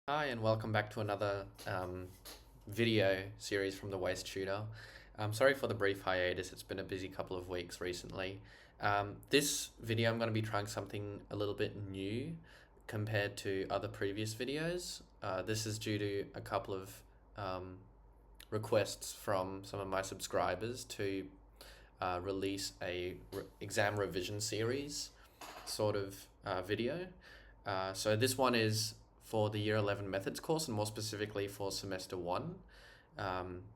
Hi, and welcome back to another video series from the Waste Tutor. I'm sorry for the brief hiatus, it's been a busy couple of weeks recently. This video I'm going to be trying something a little bit new compared to other previous videos. This is due to a couple of requests from some of my subscribers to release a exam revision series sort of video. So this one is for the Year 11 Methods course, and more specifically for Semester 1,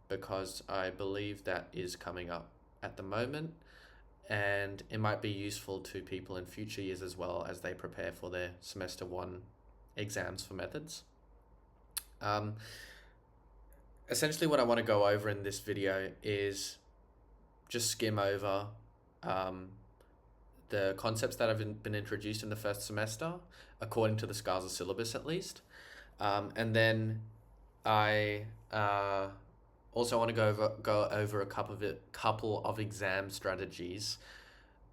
because I believe that is coming up at the moment, and it might be useful to people in future years as well as they prepare for their Semester 1 exams for methods. Essentially what I want to go over in this video is just skim over the concepts that have been introduced in the first semester, according to the SCARSA syllabus at least. And then I also want to go over a couple of exam strategies,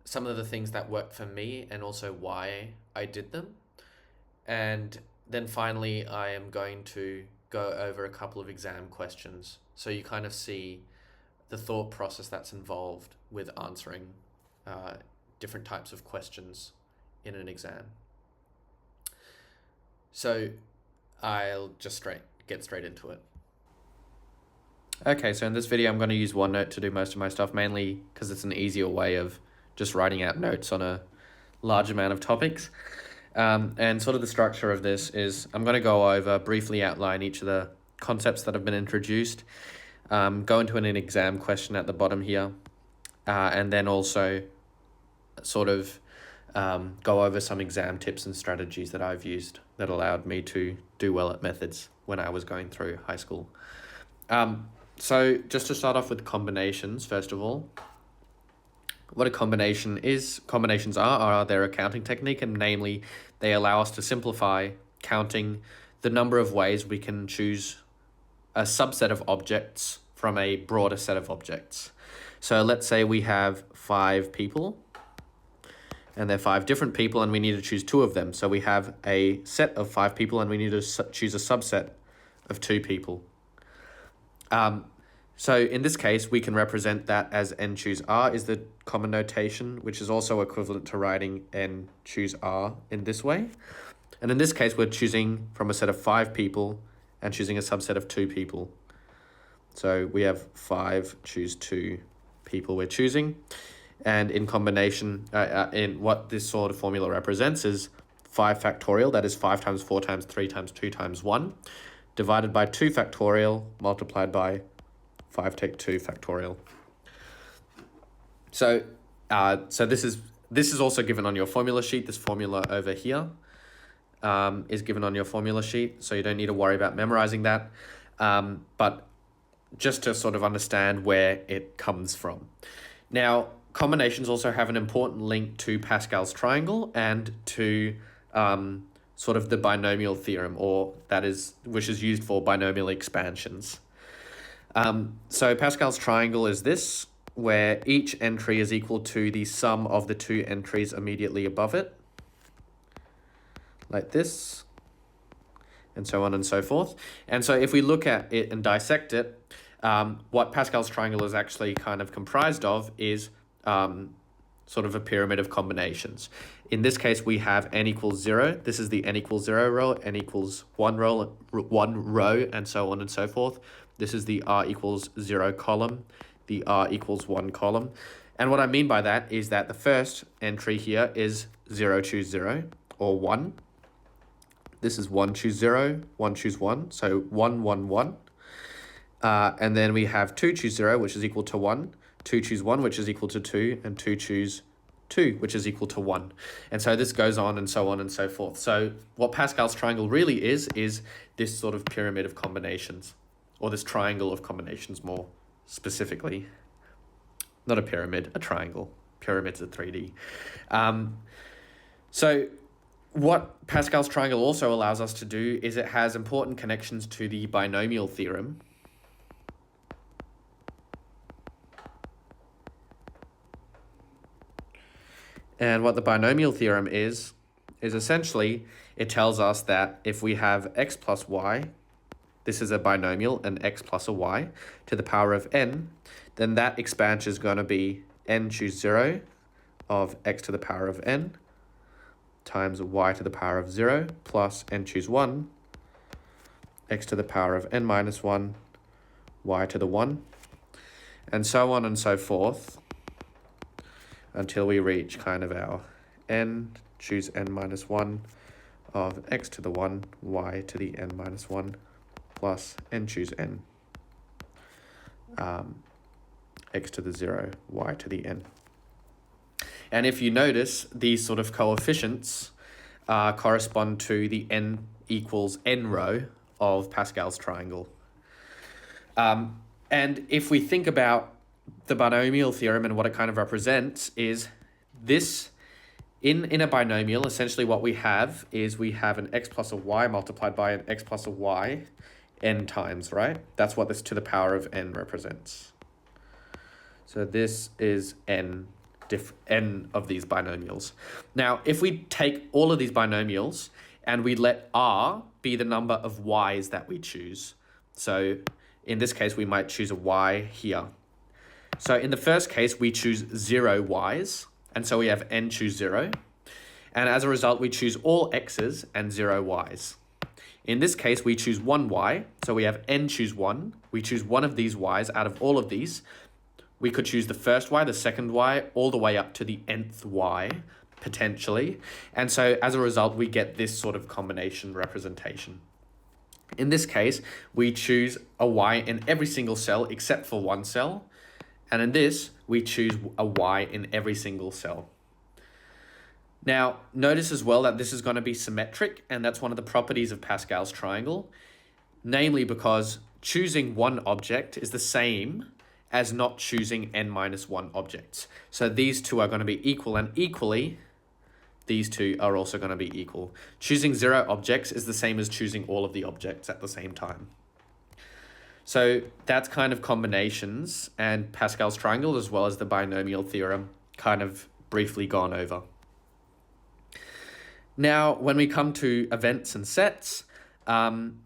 some of the things that worked for me and also why I did them. And then finally, I am going to go over a couple of exam questions, so you kind of see the thought process that's involved with answering different types of questions in an exam. So I'll just get straight into it. Okay, so in this video I'm going to use OneNote to do most of my stuff, mainly because it's an easier way of just writing out notes on a large amount of topics. And sort of the structure of this is I'm going to go over, briefly outline each of the concepts that have been introduced, go into an exam question at the bottom here, and then also sort of go over some exam tips and strategies that I've used that allowed me to do well at methods when I was going through high school. So just to start off with combinations, first of all, what a combination is, combinations are their accounting technique, and namely they allow us to simplify counting the number of ways we can choose a subset of objects from a broader set of objects. So let's say we have 5 people, and they're 5 different people, and we need to choose 2 of them. So we have a set of 5 people, and we need to choose a subset of 2 people. So in this case, we can represent that as n choose r is the common notation, which is also equivalent to writing n choose r in this way. And in this case, we're choosing from a set of 5 people and choosing a subset of 2 people. So we have 5 choose 2 people we're choosing. And in combination, in what this sort of formula represents is 5 factorial, that is 5 times 4 times 3 times 2 times 1, divided by 2 factorial, multiplied by 5 take 2 factorial. So this is also given on your formula sheet. This formula over here is given on your formula sheet, so you don't need to worry about memorizing that. But just to sort of understand where it comes from. Now, combinations also have an important link to Pascal's triangle and to sort of the binomial theorem, which is used for binomial expansions. So Pascal's triangle is this, where each entry is equal to the sum of the 2 entries immediately above it, like this, and so on and so forth. And so if we look at it and dissect it, what Pascal's triangle is actually kind of comprised of is sort of a pyramid of combinations. In this case, we have n equals 0. This is the n equals 0 row, n equals 1 row, and so on and so forth. This is the r equals 0 column, the r equals 1 column. And what I mean by that is that the first entry here is 0 choose 0, or 1. This is 1 choose 0, 1 choose 1, so 1, 1, 1. And then we have 2 choose 0, which is equal to 1, 2 choose 1, which is equal to 2, and 2 choose 2, which is equal to 1. And so this goes on and so on and so forth. So what Pascal's triangle really is this sort of pyramid of combinations, or this triangle of combinations more specifically. Not a pyramid, a triangle. Pyramids are 3D. So what Pascal's triangle also allows us to do is it has important connections to the binomial theorem. And what the binomial theorem is is essentially it tells us that if we have x plus y, this is a binomial, an x plus a y to the power of n, then that expansion is going to be n choose 0 of x to the power of n times y to the power of 0 plus n choose 1 x to the power of n minus 1 y to the 1, and so on and so forth until we reach kind of our n choose n minus 1 of x to the 1 y to the n minus 1 plus n choose n x to the 0 y to the n. And if you notice, these sort of coefficients correspond to the n equals n row of Pascal's triangle. And if we think about the binomial theorem and what it kind of represents is this, in a binomial, essentially what we have is we have an x plus a y multiplied by an x plus a y n times, right? That's what this to the power of n represents. So this is n of these binomials. Now, if we take all of these binomials and we let r be the number of y's that we choose. So in this case, we might choose a y here. So in the first case, we choose 0 y's, and so we have n choose 0. And as a result, we choose all x's and 0 y's. In this case, we choose 1 y, so we have n choose 1. We choose one of these y's out of all of these. We could choose the first y, the second y, all the way up to the nth y, potentially. And so as a result, we get this sort of combination representation. In this case, we choose a y in every single cell except for one cell. And in this, we choose a y in every single cell. Now, notice as well that this is going to be symmetric, and that's one of the properties of Pascal's triangle, namely because choosing one object is the same as not choosing n minus 1 objects. So these two are going to be equal, and equally, these two are also going to be equal. Choosing 0 objects is the same as choosing all of the objects at the same time. So that's kind of combinations and Pascal's triangle, as well as the binomial theorem, kind of briefly gone over. Now, when we come to events and sets,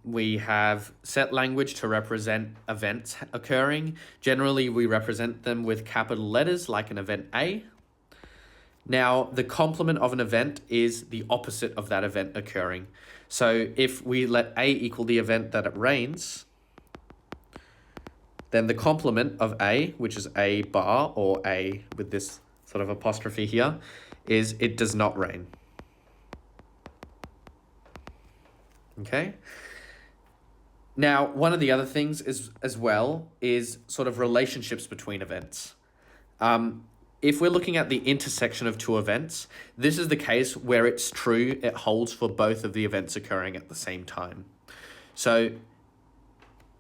we have set language to represent events occurring. Generally, we represent them with capital letters, like an event A. Now, the complement of an event is the opposite of that event occurring. So if we let A equal the event that it rains, then the complement of A, which is A bar, or A with this sort of apostrophe here, is it does not rain. Okay. Now, one of the other things is as well is sort of relationships between events. If we're looking at the intersection of two events, this is the case where it's true, it holds for both of the events occurring at the same time. So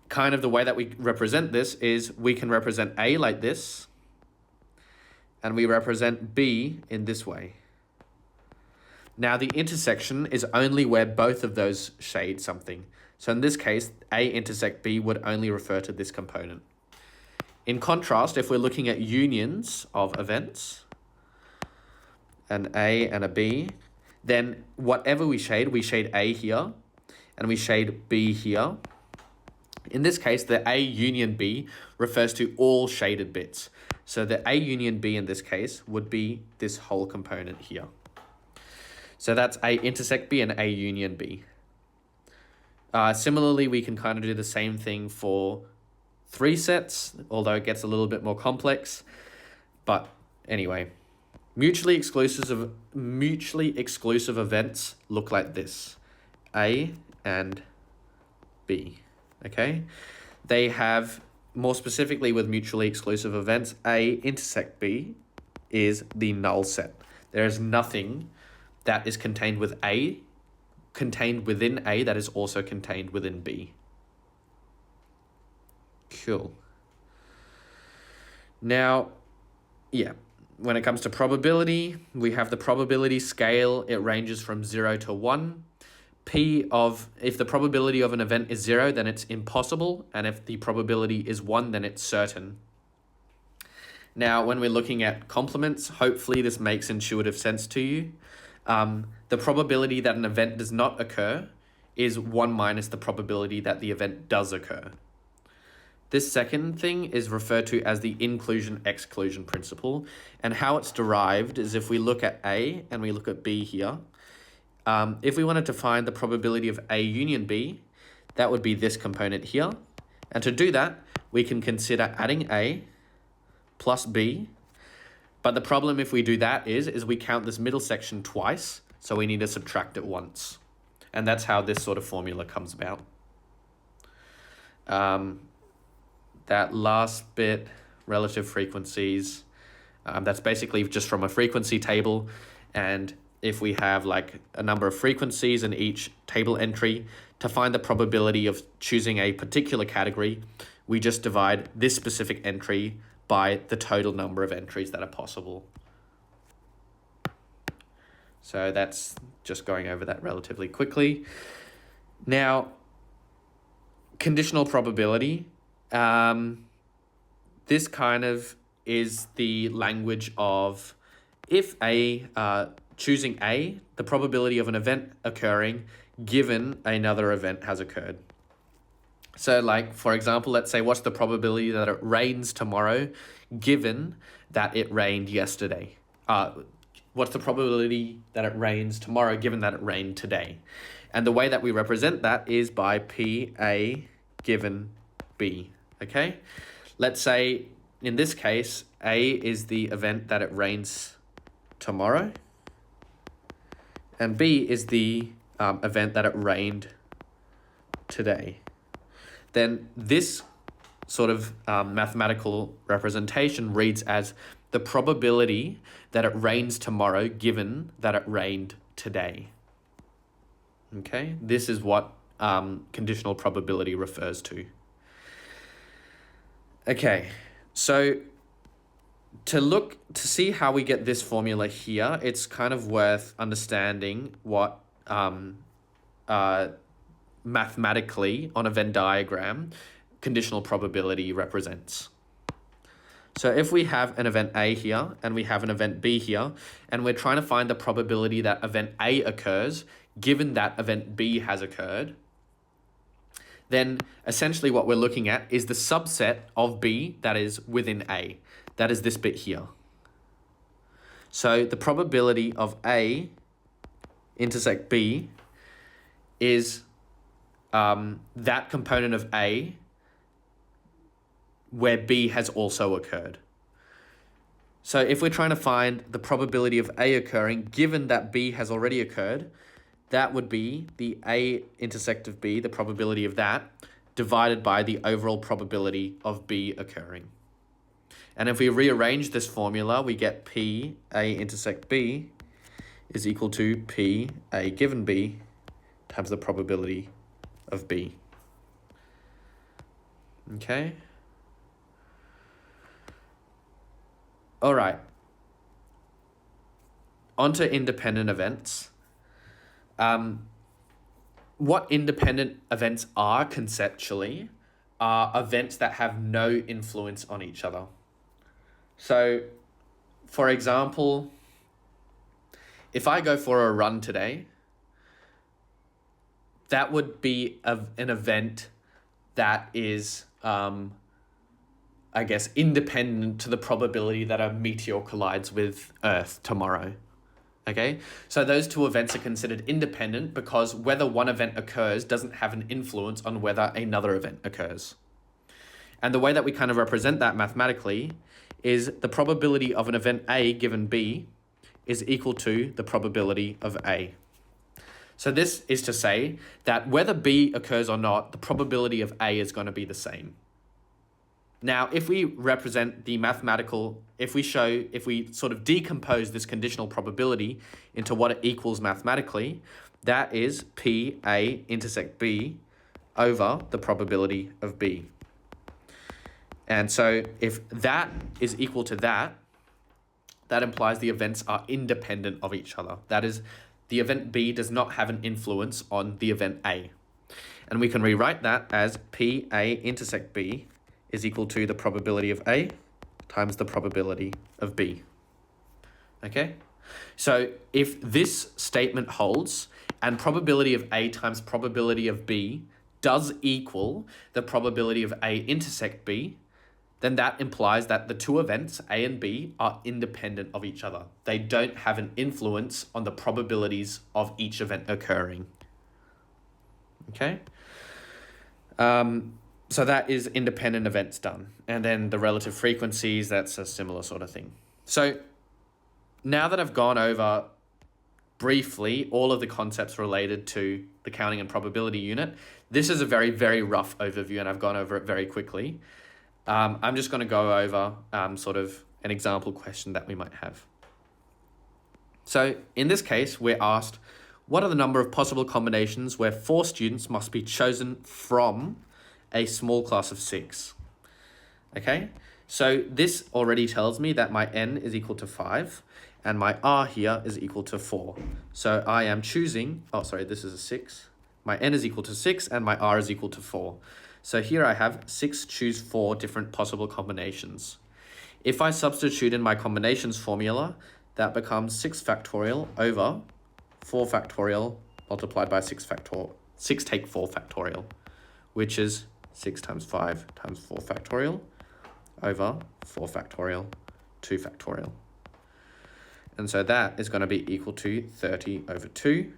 kind of the way that we represent this is we can represent A like this, and we represent B in this way. Now, the intersection is only where both of those shade something. So in this case, A intersect B would only refer to this component. In contrast, if we're looking at unions of events, an A and a B, then whatever we shade A here, and we shade B here. In this case, the A union B refers to all shaded bits. So the A union B in this case would be this whole component here. So that's A intersect B and A union B. Similarly, we can kind of do the same thing for 3 sets, although it gets a little bit more complex. But anyway, mutually exclusive events look like this: A and B. Okay, they have, more specifically with mutually exclusive events, A intersect B is the null set. There is nothing that is contained within A that is also contained within B. Cool. Now, yeah, when it comes to probability, we have the probability scale. It ranges from 0 to 1. If the probability of an event is 0, then it's impossible. And if the probability is 1, then it's certain. Now, when we're looking at complements, hopefully this makes intuitive sense to you. the probability that an event does not occur is 1 minus the probability that the event does occur. This second thing is referred to as the inclusion-exclusion principle, and how it's derived is if we look at A and we look at B here, if we wanted to find the probability of A union B, that would be this component here. And to do that, we can consider adding A plus B. But the problem if we do that is we count this middle section twice, so we need to subtract it once. And that's how this sort of formula comes about. That last bit, relative frequencies, that's basically just from a frequency table. And if we have like a number of frequencies in each table entry, to find the probability of choosing a particular category, we just divide this specific entry by the total number of entries that are possible. So that's just going over that relatively quickly. Now, conditional probability. This kind of is the language of if choosing A, the probability of an event occurring given another event has occurred. So like, for example, let's say what's the probability that it rains tomorrow given that it rained yesterday? What's the probability that it rains tomorrow given that it rained today? And the way that we represent that is by PA given B, okay? Let's say in this case, A is the event that it rains tomorrow, and B is the event that it rained today. Then this sort of mathematical representation reads as the probability that it rains tomorrow given that it rained today. Okay, this is what conditional probability refers to. Okay, so to see how we get this formula here, it's kind of worth understanding what mathematically on a Venn diagram conditional probability represents. So if we have an event A here and we have an event B here, and we're trying to find the probability that event A occurs given that event B has occurred, then essentially what we're looking at is the subset of B that is within A. That is this bit here. So the probability of A intersect B is that component of A where B has also occurred. So if we're trying to find the probability of A occurring given that B has already occurred, that would be the A intersect of B, the probability of that, divided by the overall probability of B occurring. And if we rearrange this formula, we get P A intersect B is equal to P A given B times the probability of B. Okay. All right. On to independent events. What independent events are conceptually are events that have no influence on each other. So, for example, if I go for a run today, that would be an event that is, I guess, independent to the probability that a meteor collides with Earth tomorrow. Okay, so those two events are considered independent because whether one event occurs doesn't have an influence on whether another event occurs. And the way that we kind of represent that mathematically is the probability of an event A given B is equal to the probability of A. So this is to say that whether B occurs or not, the probability of A is going to be the same. Now, if we represent the mathematical, if we sort of decompose this conditional probability into what it equals mathematically, that is P A intersect B over the probability of B. And so if that is equal to that, that implies the events are independent of each other. That is, the event B does not have an influence on the event A. And we can rewrite that as P A intersect B is equal to the probability of A times the probability of B. Okay? So if this statement holds and probability of A times probability of B does equal the probability of A intersect B, then that implies that the two events, A and B, are independent of each other. They don't have an influence on the probabilities of each event occurring. Okay? So that is independent events done. And then the relative frequencies, that's a similar sort of thing. So now that I've gone over briefly all of the concepts related to the counting and probability unit, this is a very, very rough overview, and I've gone over it very quickly. I'm just going to go over sort of an example question that we might have. So in this case, we're asked, what are the number of possible combinations where 4 students must be chosen from a small class of 6? Okay, so this already tells me that my n is equal to 5 and my r here is equal to 4. So I am choosing, this is a 6. My n is equal to 6 and my r is equal to 4. So here I have 6 choose 4 different possible combinations. If I substitute in my combinations formula, that becomes 6 factorial over 4 factorial multiplied by 6 take 4 factorial, which is 6 times 5 times 4 factorial over 4 factorial, 2 factorial. And so that is going to be equal to 30 over 2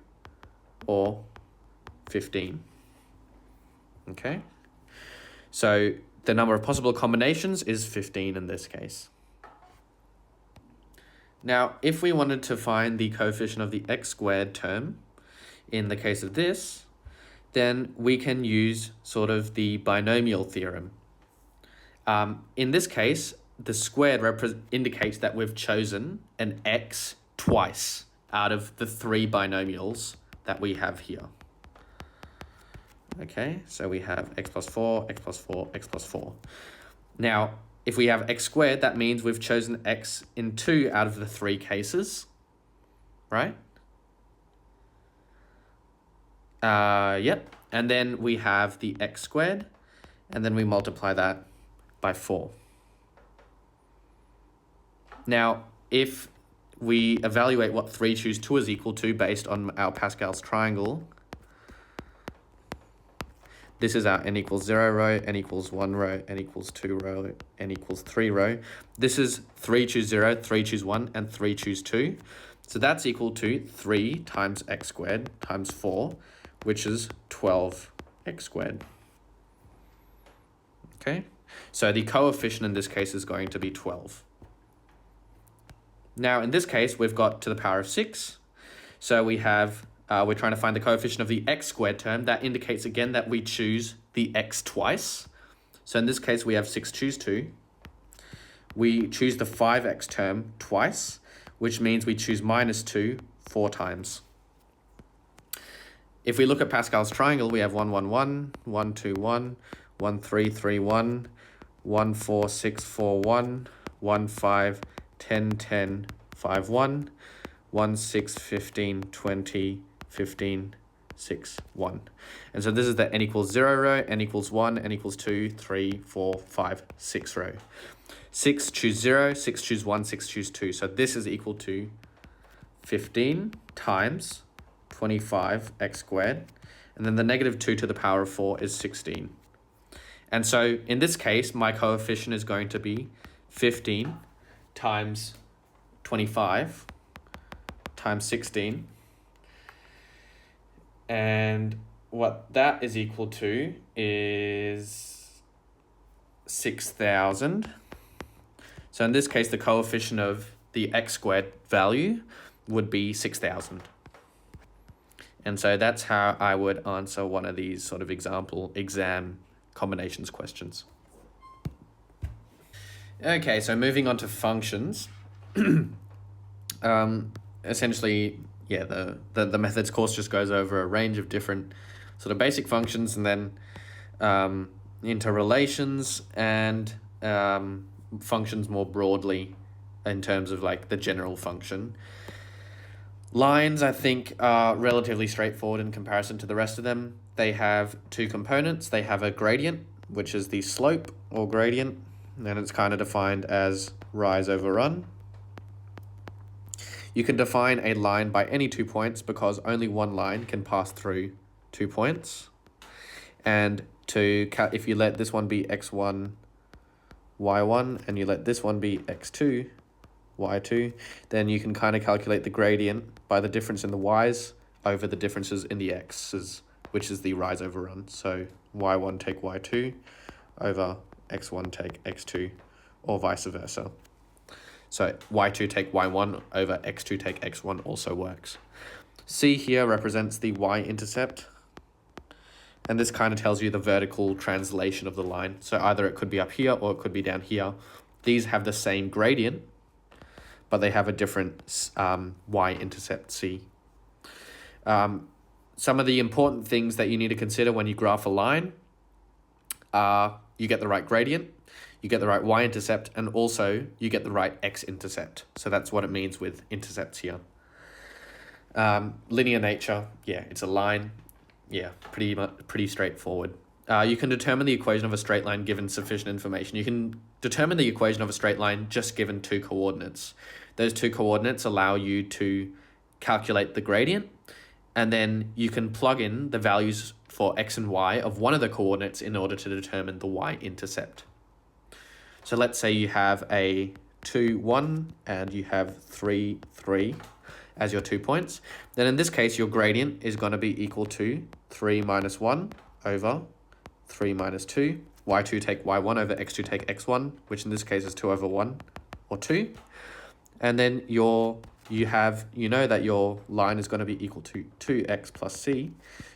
or 15. Okay? So the number of possible combinations is 15 in this case. Now, if we wanted to find the coefficient of the x squared term, in the case of this, then we can use sort of the binomial theorem. In this case, the squared indicates that we've chosen an x twice out of the 3 binomials that we have here. Okay, so we have x plus 4, x plus 4, x plus 4. Now, if we have x squared, that means we've chosen x in 2 out of the 3 cases, right? Yep. And then we have the x squared, and then we multiply that by 4. Now, if we evaluate what 3 choose 2 is equal to based on our Pascal's triangle, this is our n equals 0 row, n equals 1 row, n equals 2 row, n equals 3 row. This is 3 choose 0, 3 choose 1, and 3 choose 2. So that's equal to 3 times x squared times 4, which is 12x squared. Okay, so the coefficient in this case is going to be 12. Now, in this case, we've got to the power of 6. So we have, we're trying to find the coefficient of the x squared term. That indicates again that we choose the x twice. So in this case, we have 6 choose 2. We choose the 5x term twice, which means we choose minus 2 4 times. If we look at Pascal's triangle, we have 1, 1, 1, 1, 2, 1, 1, 3, 3, 1, 1, 4, 6, 4, 1, 1, 5, 10, 10, 5, 1, 1, 6, 15, 20, 15, 6, 1. And so this is the n equals 0 row, n equals 1, n equals 2, 3, 4, 5, 6 row. 6 choose 0, 6 choose 1, 6 choose 2. So this is equal to 15 times 25x squared. And then the negative 2 to the power of 4 is 16. And so in this case, my coefficient is going to be 15 times 25 times 16. And what that is equal to is 6,000. So in this case, the coefficient of the x squared value would be 6,000. And so that's how I would answer one of these sort of example exam combinations questions. Okay, so moving on to functions. Essentially, yeah, the methods course just goes over a range of different sort of basic functions and then interrelations and functions more broadly in terms of like the general function. Lines, I think, are relatively straightforward in comparison to the rest of them. They have 2 components. They have a gradient, which is the slope or gradient, and it's kind of defined as rise over run. You can define a line by any 2 points because only one line can pass through 2 points. And if you let this one be x1, y1, and you let this one be x2, y2, then you can kind of calculate the gradient by the difference in the y's over the differences in the x's, which is the rise over run. So y1 take y2 over x1 take x2, or vice versa. So y2 take y1 over x2 take x1 also works. C here represents the y-intercept, and this kind of tells you the vertical translation of the line. So either it could be up here or it could be down here. These have the same gradient, but they have a different y-intercept C. Some of the important things that you need to consider when you graph a line are you get the right gradient, you get the right y-intercept, and also you get the right x-intercept. So that's what it means with intercepts here. Linear nature, yeah, it's a line. Yeah, pretty straightforward. You can determine the equation of a straight line given sufficient information. You can determine the equation of a straight line just given 2 coordinates. Those 2 coordinates allow you to calculate the gradient, and then you can plug in the values for x and y of one of the coordinates in order to determine the y-intercept. So let's say you have a 2, 1, and you have 3, 3 as your 2 points. Then in this case, your gradient is going to be equal to 3 minus 1 over 3 minus 2. y2 take y1 over x2 take x1, which in this case is 2 over 1 or 2. And then you know that your line is going to be equal to 2x plus c.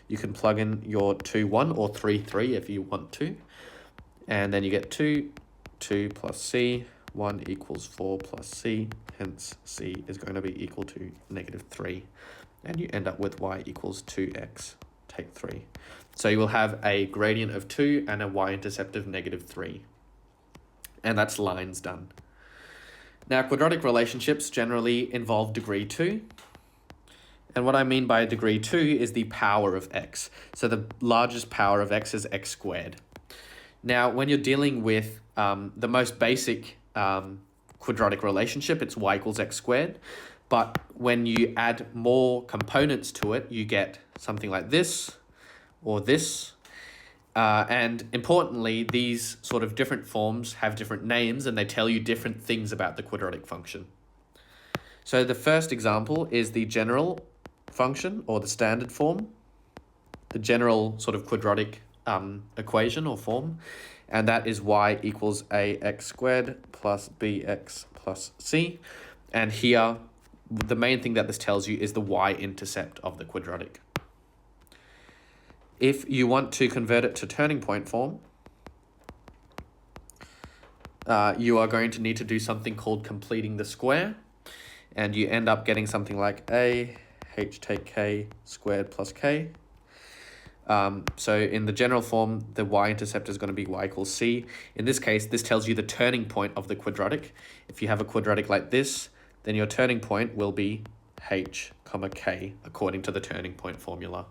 You can plug in your 2, 1 or 3, 3 if you want to. And then you get 2 plus c, 1 equals 4 plus c, hence c is going to be equal to -3. And you end up with y equals 2x, take 3. So you will have a gradient of 2 and a y-intercept of -3. And that's lines done. Now, quadratic relationships generally involve degree 2. And what I mean by degree 2 is the power of x. So the largest power of x is x squared. Now, when you're dealing with the most basic quadratic relationship, it's y equals x squared. But when you add more components to it, you get something like this or this. And importantly, these sort of different forms have different names and they tell you different things about the quadratic function. So the first example is the general function or the standard form, the general sort of quadratic equation or form, and that is y equals ax squared plus bx plus c. And here, the main thing that this tells you is the y-intercept of the quadratic. If you want to convert it to turning point form, you are going to need to do something called completing the square, and you end up getting something like a h take k squared plus k. So in the general form, the y-intercept is going to be y equals c. In this case, this tells you the turning point of the quadratic. If you have a quadratic like this, then your turning point will be h, k, according to the turning point formula.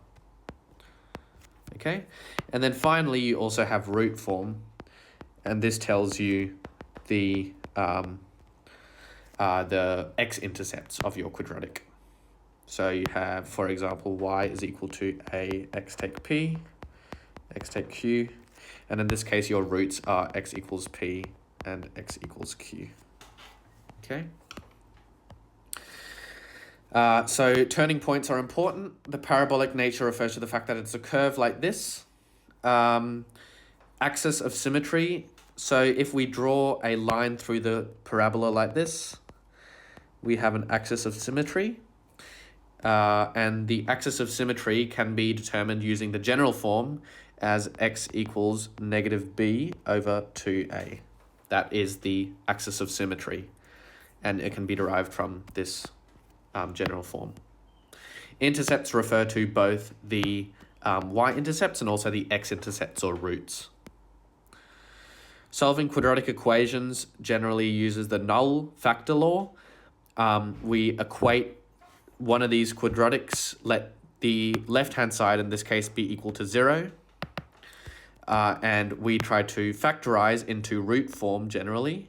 Okay, and then finally, you also have root form, and this tells you the x-intercepts of your quadratic. So you have, for example, y is equal to a x take p, x take q, and in this case, your roots are x equals p and x equals q. Okay. So turning points are important. The parabolic nature refers to the fact that it's a curve like this. Axis of symmetry. So if we draw a line through the parabola like this, we have an axis of symmetry. And the axis of symmetry can be determined using the general form as x equals -b over 2a. That is the axis of symmetry, and it can be derived from this general form. Intercepts refer to both the y-intercepts and also the x-intercepts or roots. Solving quadratic equations generally uses the null factor law. We equate one of these quadratics, let the left-hand side in this case be equal to 0. And we try to factorize into root form generally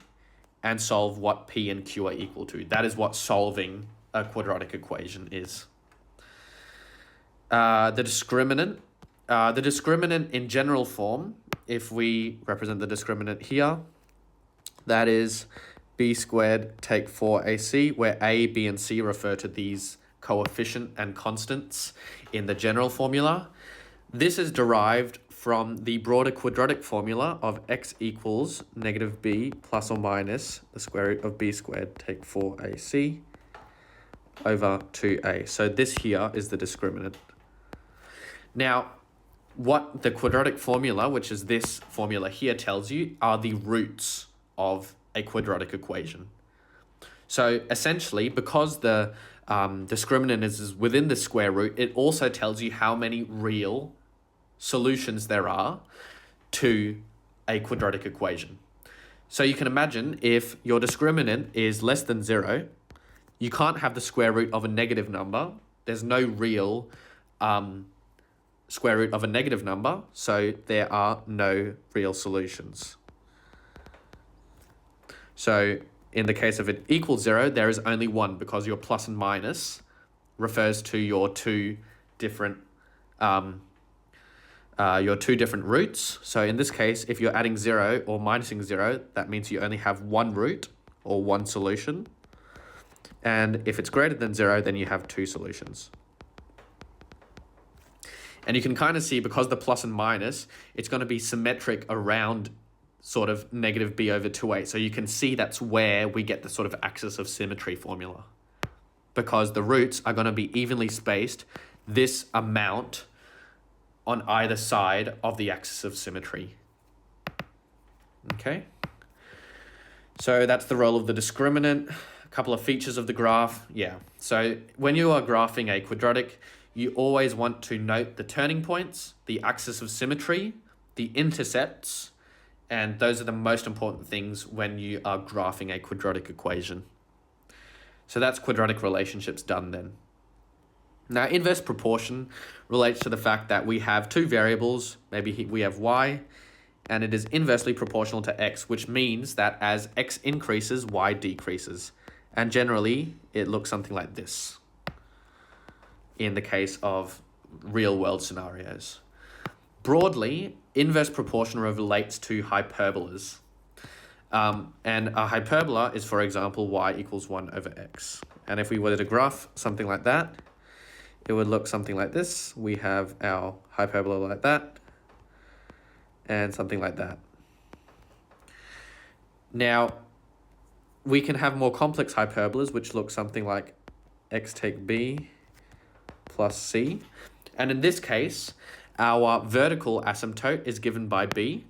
and solve what p and q are equal to. That is what solving a quadratic equation is. The discriminant in general form, if we represent the discriminant here, that is b squared take 4ac, where a, b, and c refer to these coefficient and constants in the general formula. This is derived from the broader quadratic formula of x equals negative b plus or minus the square root of b squared take 4ac over 2a. So this here is the discriminant. Now, what the quadratic formula, which is this formula here, tells you are the roots of a quadratic equation. So essentially, because the discriminant is within the square root, it also tells you how many real solutions there are to a quadratic equation. So you can imagine if your discriminant is less than 0, you can't have the square root of a negative number. There's no real square root of a negative number, so there are no real solutions. So in the case of it equals 0, there is only one, because your plus and minus refers to your two different roots. So in this case, if you're adding 0 or minusing 0, that means you only have one root or one solution. And if it's greater than 0, then you have two solutions. And you can kind of see, because the plus and minus, it's going to be symmetric around sort of negative b over 2a. So you can see that's where we get the sort of axis of symmetry formula, because the roots are going to be evenly spaced this amount on either side of the axis of symmetry. Okay, so that's the role of the discriminant. A couple of features of the graph. Yeah, so when you are graphing a quadratic, you always want to note the turning points, the axis of symmetry, the intercepts, and those are the most important things when you are graphing a quadratic equation. So that's quadratic relationships done then. Now, inverse proportion relates to the fact that we have two variables, maybe we have y, and it is inversely proportional to x, which means that as x increases, y decreases. And generally, it looks something like this in the case of real-world scenarios. Broadly, inverse proportion relates to hyperbolas. And a hyperbola is, for example, y equals 1 over x. And if we were to graph something like that, it would look something like this. We have our hyperbola like that, and something like that. Now, we can have more complex hyperbolas, which look something like x take b plus c. And in this case, our vertical asymptote is given by b,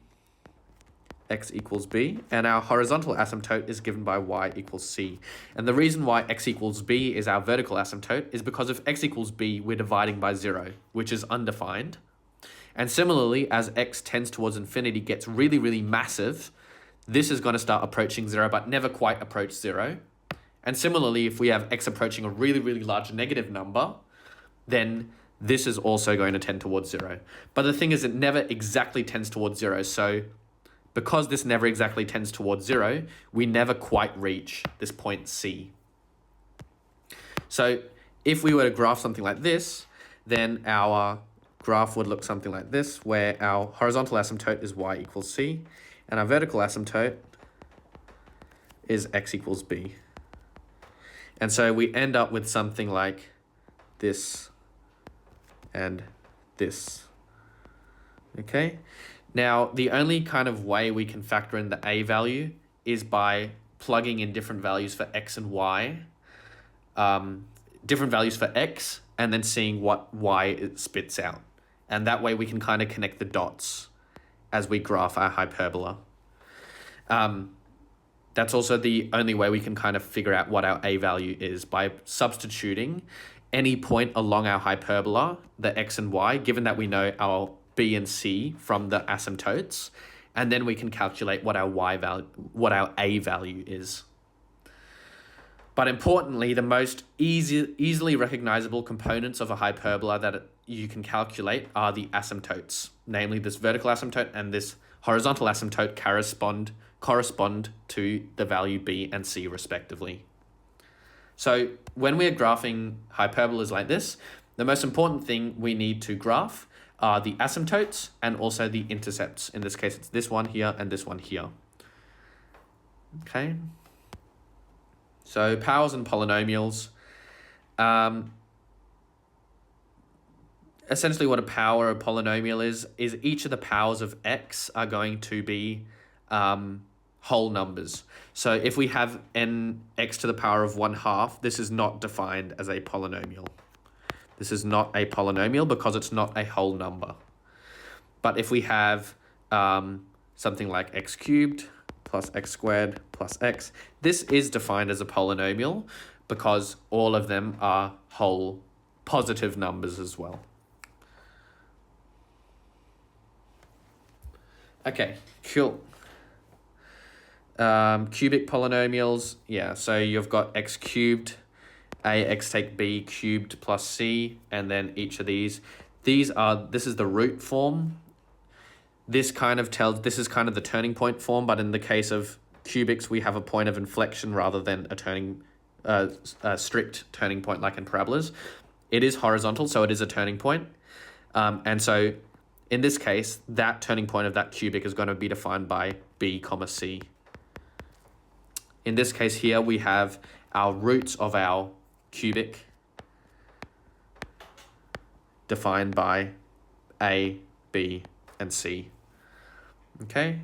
x equals b, and our horizontal asymptote is given by y equals c. And the reason why x equals b is our vertical asymptote is because if x equals b, we're dividing by 0, which is undefined. And similarly, as x tends towards infinity, gets really, really massive, this is going to start approaching 0, but never quite approach 0. And similarly, if we have x approaching a really, really large negative number, then this is also going to tend towards 0. But the thing is, it never exactly tends towards 0. So because this never exactly tends towards 0, we never quite reach this point C. So if we were to graph something like this, then our graph would look something like this, where our horizontal asymptote is y equals c, and our vertical asymptote is x equals b. And so we end up with something like this and this. Okay? Now, the only kind of way we can factor in the a value is by plugging in different values for x and y, different values for x, and then seeing what y it spits out. And that way we can kind of connect the dots as we graph our hyperbola. That's also the only way we can kind of figure out what our a value is, by substituting any point along our hyperbola, the x and y, given that we know our b and c from the asymptotes, and then we can calculate what our y value, what our a value is. But importantly, the most easily recognizable components of a hyperbola that you can calculate are the asymptotes, namely this vertical asymptote and this horizontal asymptote correspond to the value b and c respectively. So when we're graphing hyperbolas like this, the most important thing we need to graph are the asymptotes and also the intercepts. In this case, it's this one here and this one here. Okay. So powers and polynomials. Essentially what a power of polynomial is each of the powers of x are going to be whole numbers. So if we have x to the power of 1/2, this is not defined as a polynomial. This is not a polynomial because it's not a whole number. But if we have something like x cubed plus x squared plus x, this is defined as a polynomial because all of them are whole positive numbers as well. Okay, cool. Cubic polynomials, yeah, so you've got x cubed, ax take b cubed plus c, and then each of these this is the root form. This is kind of the turning point form, but in the case of cubics, we have a point of inflection rather than a strict turning point like in parabolas. It is horizontal, so it is a turning point. And so in this case, that turning point of that cubic is going to be defined by b comma c. In this case here, we have our roots of our cubic defined by a, b, and c. Okay?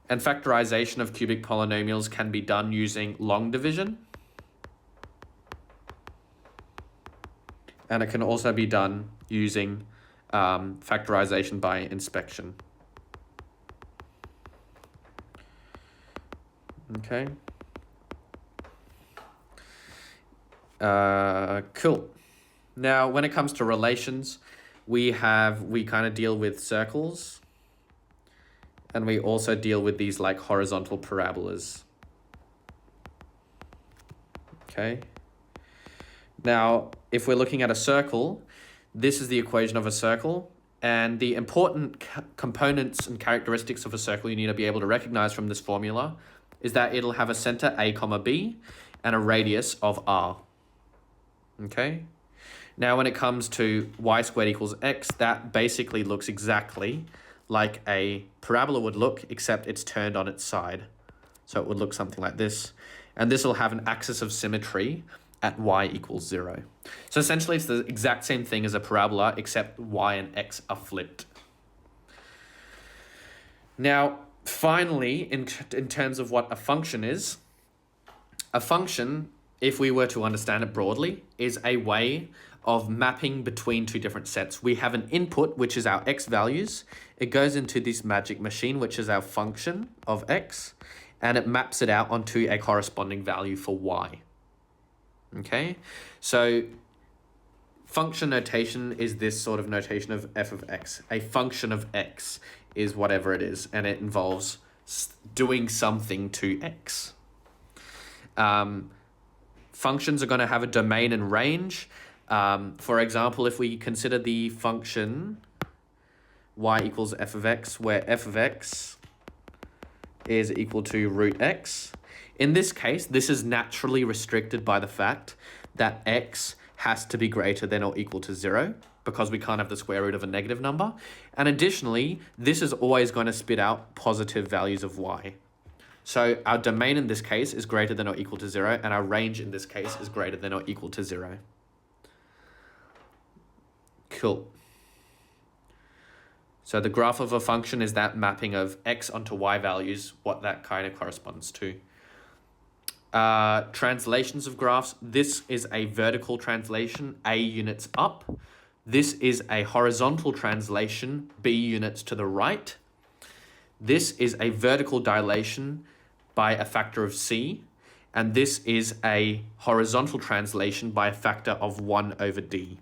And factorization of cubic polynomials can be done using long division. And it can also be done using factorization by inspection. Okay. Cool. Now, when it comes to relations, we kind of deal with circles, and we also deal with these like horizontal parabolas. Okay. Now, if we're looking at a circle, this is the equation of a circle, and the important components and characteristics of a circle you need to be able to recognize from this formula is that it'll have a center a comma b and a radius of r. Okay. Now, when it comes to y squared equals x, that basically looks exactly like a parabola would look, except it's turned on its side. So it would look something like this. And this will have an axis of symmetry at y equals 0. So essentially, it's the exact same thing as a parabola, except y and x are flipped. Now, finally, in terms of what a function is, a function, if we were to understand it broadly, is a way of mapping between two different sets. We have an input, which is our x values. It goes into this magic machine, which is our function of x, and it maps it out onto a corresponding value for y. Okay, so function notation is this sort of notation of f of x. A function of x is whatever it is, and it involves doing something to x. Functions are going to have a domain and range. For example, if we consider the function y equals f of x, where f of x is equal to root x, in this case, this is naturally restricted by the fact that x has to be greater than or equal to 0, because we can't have the square root of a negative number. And additionally, this is always going to spit out positive values of y. So our domain in this case is greater than or equal to 0, and our range in this case is greater than or equal to 0. Cool. So the graph of a function is that mapping of x onto y values, what that kind of corresponds to. Translations of graphs. This is a vertical translation, a units up. This is a horizontal translation, b units to the right. This is a vertical dilation by a factor of c, and this is a horizontal translation by a factor of 1 over d.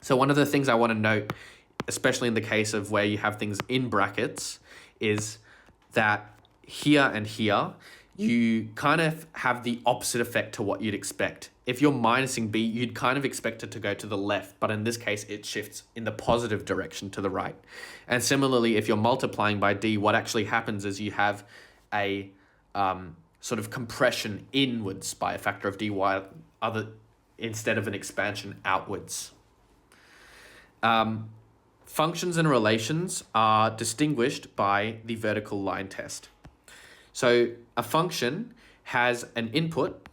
So one of the things I want to note, especially in the case of where you have things in brackets, is that here and here, you kind of have the opposite effect to what you'd expect. If you're minusing b, you'd kind of expect it to go to the left, but in this case, it shifts in the positive direction to the right. And similarly, if you're multiplying by d, what actually happens is you have a sort of compression inwards by a factor of dy instead of an expansion outwards. Functions and relations are distinguished by the vertical line test. So a function has an input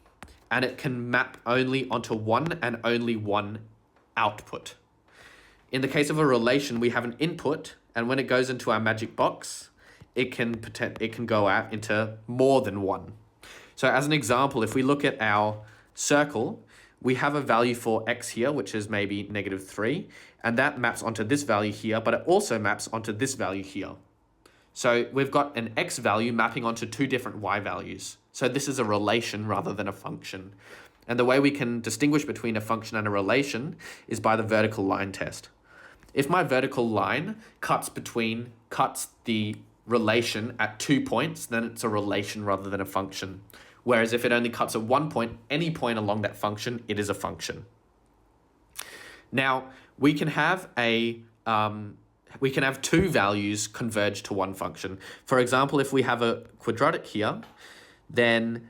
and it can map only onto one and only one output. In the case of a relation, we have an input, and when it goes into our magic box, it can go out into more than one. So as an example, if we look at our circle, we have a value for x here, which is maybe -3, and that maps onto this value here, but it also maps onto this value here. So we've got an x value mapping onto two different y values. So this is a relation rather than a function. And the way we can distinguish between a function and a relation is by the vertical line test. If my vertical line cuts the relation at 2 points, then it's a relation rather than a function. Whereas if it only cuts at 1 point, any point along that function, it is a function. Now, we can have two values converge to one function. For example, if we have a quadratic here, then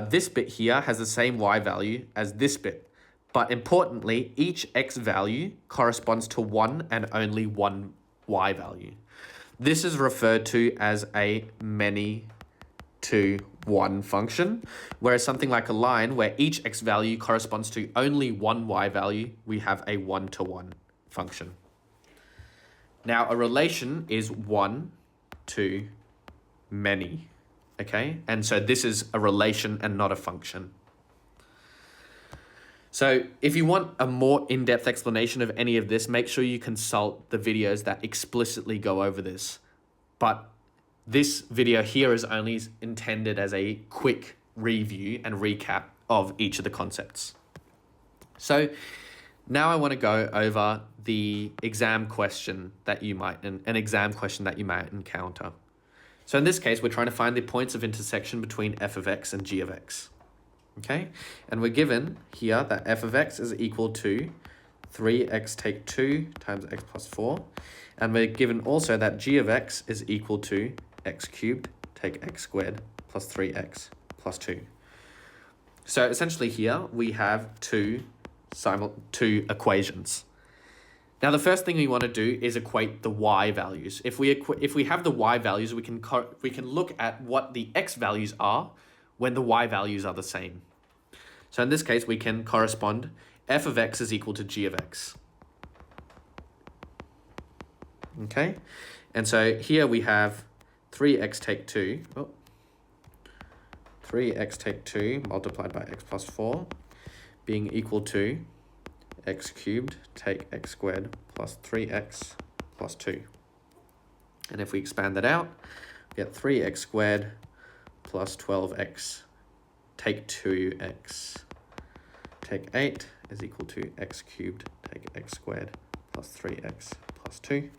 this bit here has the same y value as this bit. But importantly, each x value corresponds to one and only one y value. This is referred to as a many-to-one function, whereas something like a line where each x value corresponds to only one y value, we have a one-to-one function. Now, a relation is one to many, okay? And so this is a relation and not a function. So if you want a more in-depth explanation of any of this, make sure you consult the videos that explicitly go over this. But this video here is only intended as a quick review and recap of each of the concepts. So now I want to go over the exam question that you might encounter. So in this case, we're trying to find the points of intersection between f of x and g of x. Okay, and we're given here that f of x is equal to 3x take 2 times x plus 4. And we're given also that g of x is equal to x cubed take x squared plus 3x plus 2. So essentially here we have two equations. Now the first thing we want to do is equate the y values. If we have the y values, we can look at what the x values are when the y values are the same. So in this case, we can correspond f of x is equal to g of x. Okay, and so here we have 3x take 2. 3x take 2 multiplied by x plus 4 being equal to x cubed take x squared plus 3x plus 2. And if we expand that out, we get 3x squared plus 12x take 2x take 8 is equal to x cubed take x squared plus 3x plus 2.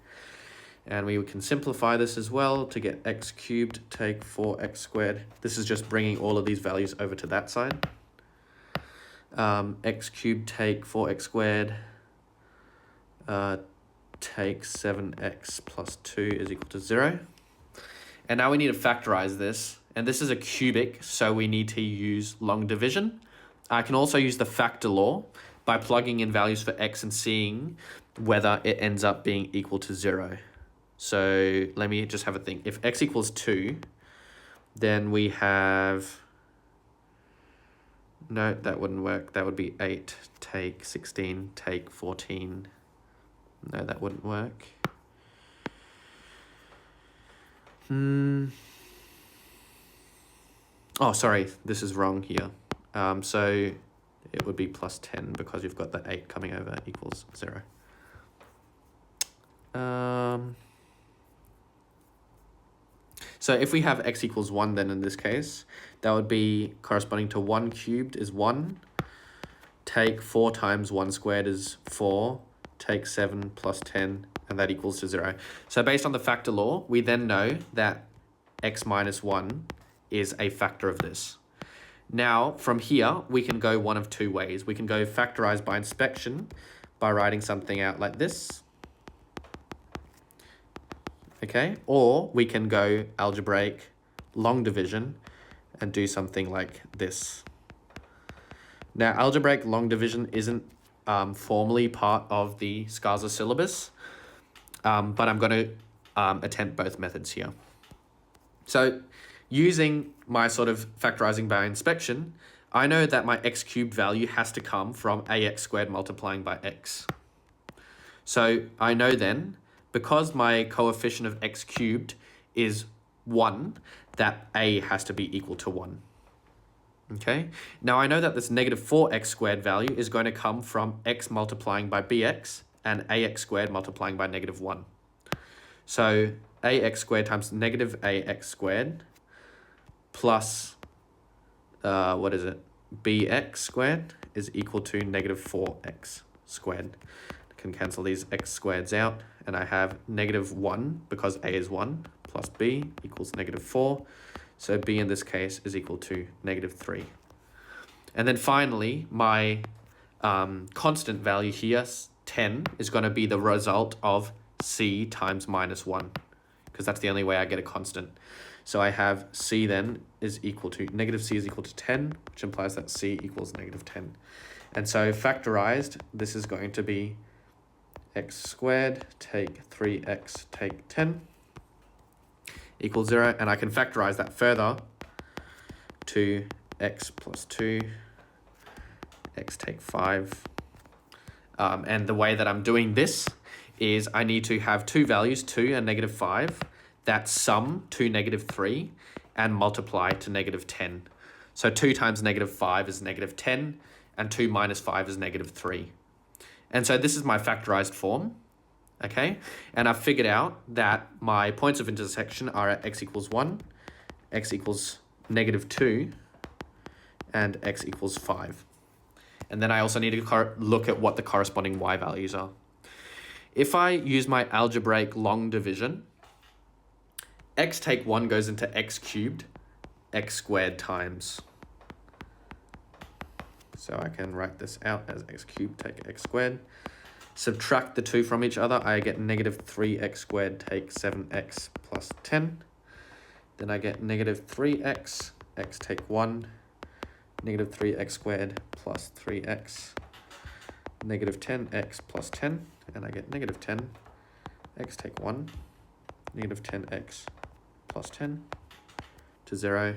And we can simplify this as well to get x cubed take 4x squared. This is just bringing all of these values over to that side. X cubed take 4x squared take 7x plus 2 is equal to 0. And now we need to factorize this. And this is a cubic, so we need to use long division. I can also use the factor law by plugging in values for x and seeing whether it ends up being equal to 0. So let me just have a think. If x equals 2, then we have... No, that wouldn't work. That would be 8 take 16 take 14. No, that wouldn't work. Oh, sorry, this is wrong here. So it would be plus 10 because you've got the 8 coming over equals 0. So if we have x equals 1, then in this case, that would be corresponding to 1 cubed is 1. Take 4 times 1 squared is 4. Take 7 plus 10, and that equals to 0. So based on the factor law, we then know that x minus 1 is a factor of this. Now, from here, we can go one of two ways. We can go factorize by inspection by writing something out like this. Okay, or we can go algebraic long division and do something like this. Now, algebraic long division isn't formally part of the SCARSA syllabus, but I'm going to attempt both methods here. So using my sort of factorizing by inspection, I know that my x cubed value has to come from ax squared multiplying by x. So I know then, because my coefficient of x cubed is 1, that a has to be equal to 1. Okay, now I know that this negative 4x squared value is going to come from x multiplying by bx and ax squared multiplying by negative 1. So ax squared times negative ax squared plus, bx squared is equal to negative 4x squared. I can cancel these x squareds out, and I have negative 1, because a is 1, plus b equals negative 4. So b in this case is equal to negative 3. And then finally, my constant value here, 10, is going to be the result of c times minus 1, because that's the only way I get a constant. So I have c then is equal to, negative c is equal to 10, which implies that c equals negative 10. And so factorized, this is going to be x squared take 3x take 10 equals 0, and I can factorize that further to x plus 2, x take 5. And the way that I'm doing this is I need to have two values, 2 and negative 5, that sum to negative 3 and multiply to negative 10. So 2 times negative 5 is negative 10, and 2 minus 5 is negative 3. And so this is my factorized form. Okay, and I've figured out that my points of intersection are at x equals 1, x equals negative 2, and x equals 5. And then I also need to look at what the corresponding y values are. If I use my algebraic long division, x take 1 goes into x cubed, x squared times. So I can write this out as x cubed take x squared. Subtract the 2 from each other, I get negative 3x squared take 7x plus 10. Then I get negative 3x, x take 1, negative 3x squared plus 3x, negative 10x plus 10, and I get negative 10, x take 1, negative 10x plus 10 to 0.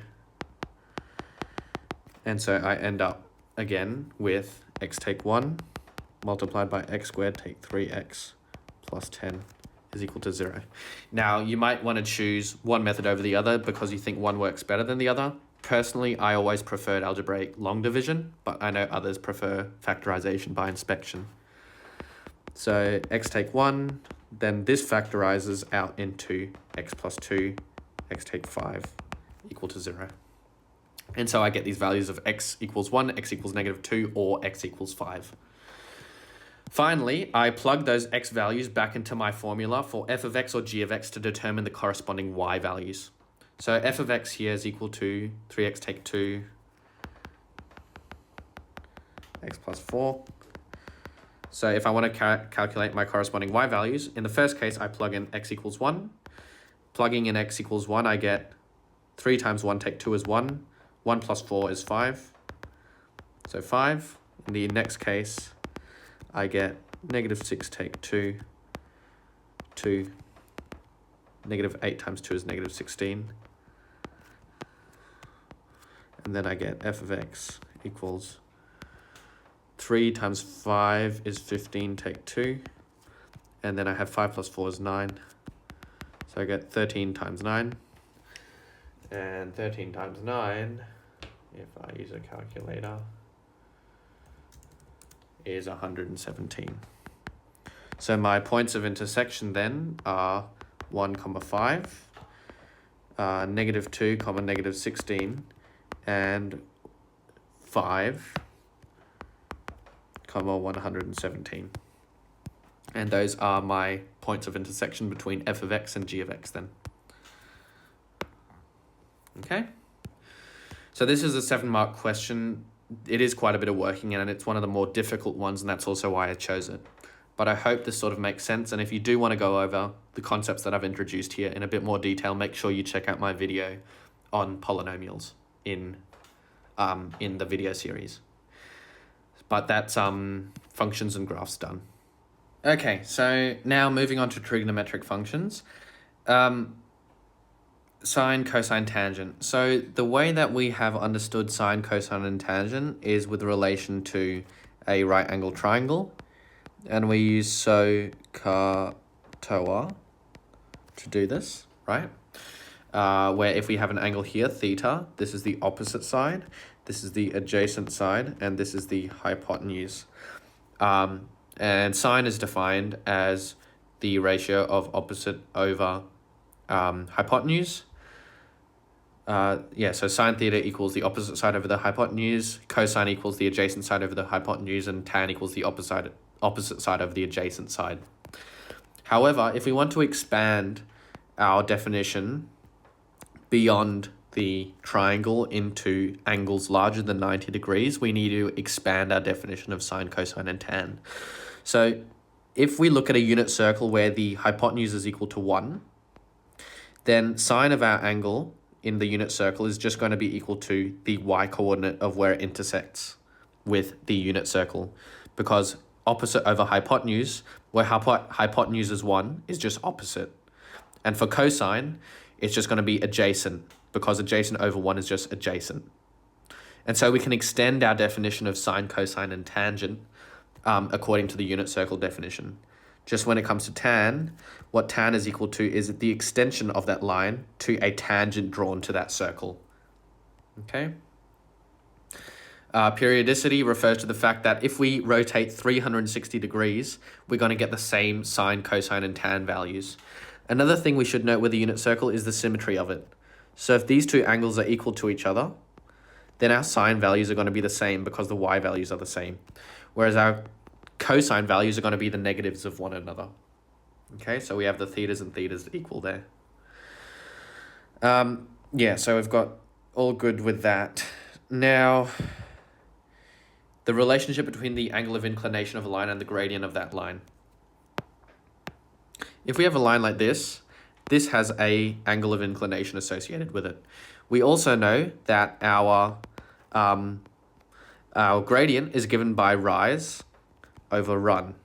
And so I end up again with x take 1 multiplied by x squared take 3x plus 10 is equal to 0. Now, you might want to choose one method over the other because you think one works better than the other. Personally, I always preferred algebraic long division, but I know others prefer factorization by inspection. So x take 1, then this factorizes out into x plus 2, x take 5 equal to 0. And so I get these values of x equals 1, x equals negative 2, or x equals 5. Finally, I plug those x values back into my formula for f of x or g of x to determine the corresponding y values. So f of x here is equal to 3x take 2, x plus 4. So if I want to calculate my corresponding y values, in the first case, I plug in x equals 1. Plugging in x equals 1, I get 3 times 1 take 2 is 1. 1 plus 4 is 5. So 5. In the next case, I get negative 6 take 2, 2. Negative 8 times 2 is negative 16. And then I get f of x equals 3 times 5 is 15 take 2. And then I have 5 plus 4 is 9. So I get 13 times 9. And 13 times 9, if I use a calculator, is 117. So my points of intersection then are 1, 5, negative 2, negative 16, and 5, 117. And those are my points of intersection between f of x and g of x then. Okay, so this is a 7-mark question. It is quite a bit of working and it's one of the more difficult ones, and that's also why I chose it. But I hope this sort of makes sense, and if you do want to go over the concepts that I've introduced here in a bit more detail, make sure you check out my video on polynomials. in the video series. But that's functions and graphs done. Okay, so now moving on to trigonometric functions. Sine, cosine, tangent. So the way that we have understood sine, cosine, and tangent is with relation to a right angle triangle. And we use SOHCAHTOA to do this, right? Where if we have an angle here, theta, this is the opposite side, this is the adjacent side, and this is the hypotenuse. And sine is defined as the ratio of opposite over hypotenuse. So sine theta equals the opposite side over the hypotenuse, cosine equals the adjacent side over the hypotenuse, and tan equals the opposite side over the adjacent side. However, if we want to expand our definition beyond the triangle into angles larger than 90 degrees, we need to expand our definition of sine, cosine, and tan. So if we look at a unit circle where the hypotenuse is equal to 1, then sine of our angle in the unit circle is just going to be equal to the y-coordinate of where it intersects with the unit circle, because opposite over hypotenuse, where hypotenuse is 1, is just opposite. And for cosine, it's just going to be adjacent, because adjacent over 1 is just adjacent. And so we can extend our definition of sine, cosine, and tangent according to the unit circle definition. Just when it comes to tan, what tan is equal to is the extension of that line to a tangent drawn to that circle. Okay? Periodicity refers to the fact that if we rotate 360 degrees, we're going to get the same sine, cosine, and tan values. Another thing we should note with the unit circle is the symmetry of it. So if these two angles are equal to each other, then our sine values are going to be the same because the y values are the same. Whereas our cosine values are going to be the negatives of one another. Okay, so we have the thetas and thetas equal there. So we've got all good with that. Now, the relationship between the angle of inclination of a line and the gradient of that line. If we have a line like this, this has a angle of inclination associated with it. We also know that our gradient is given by rise over run.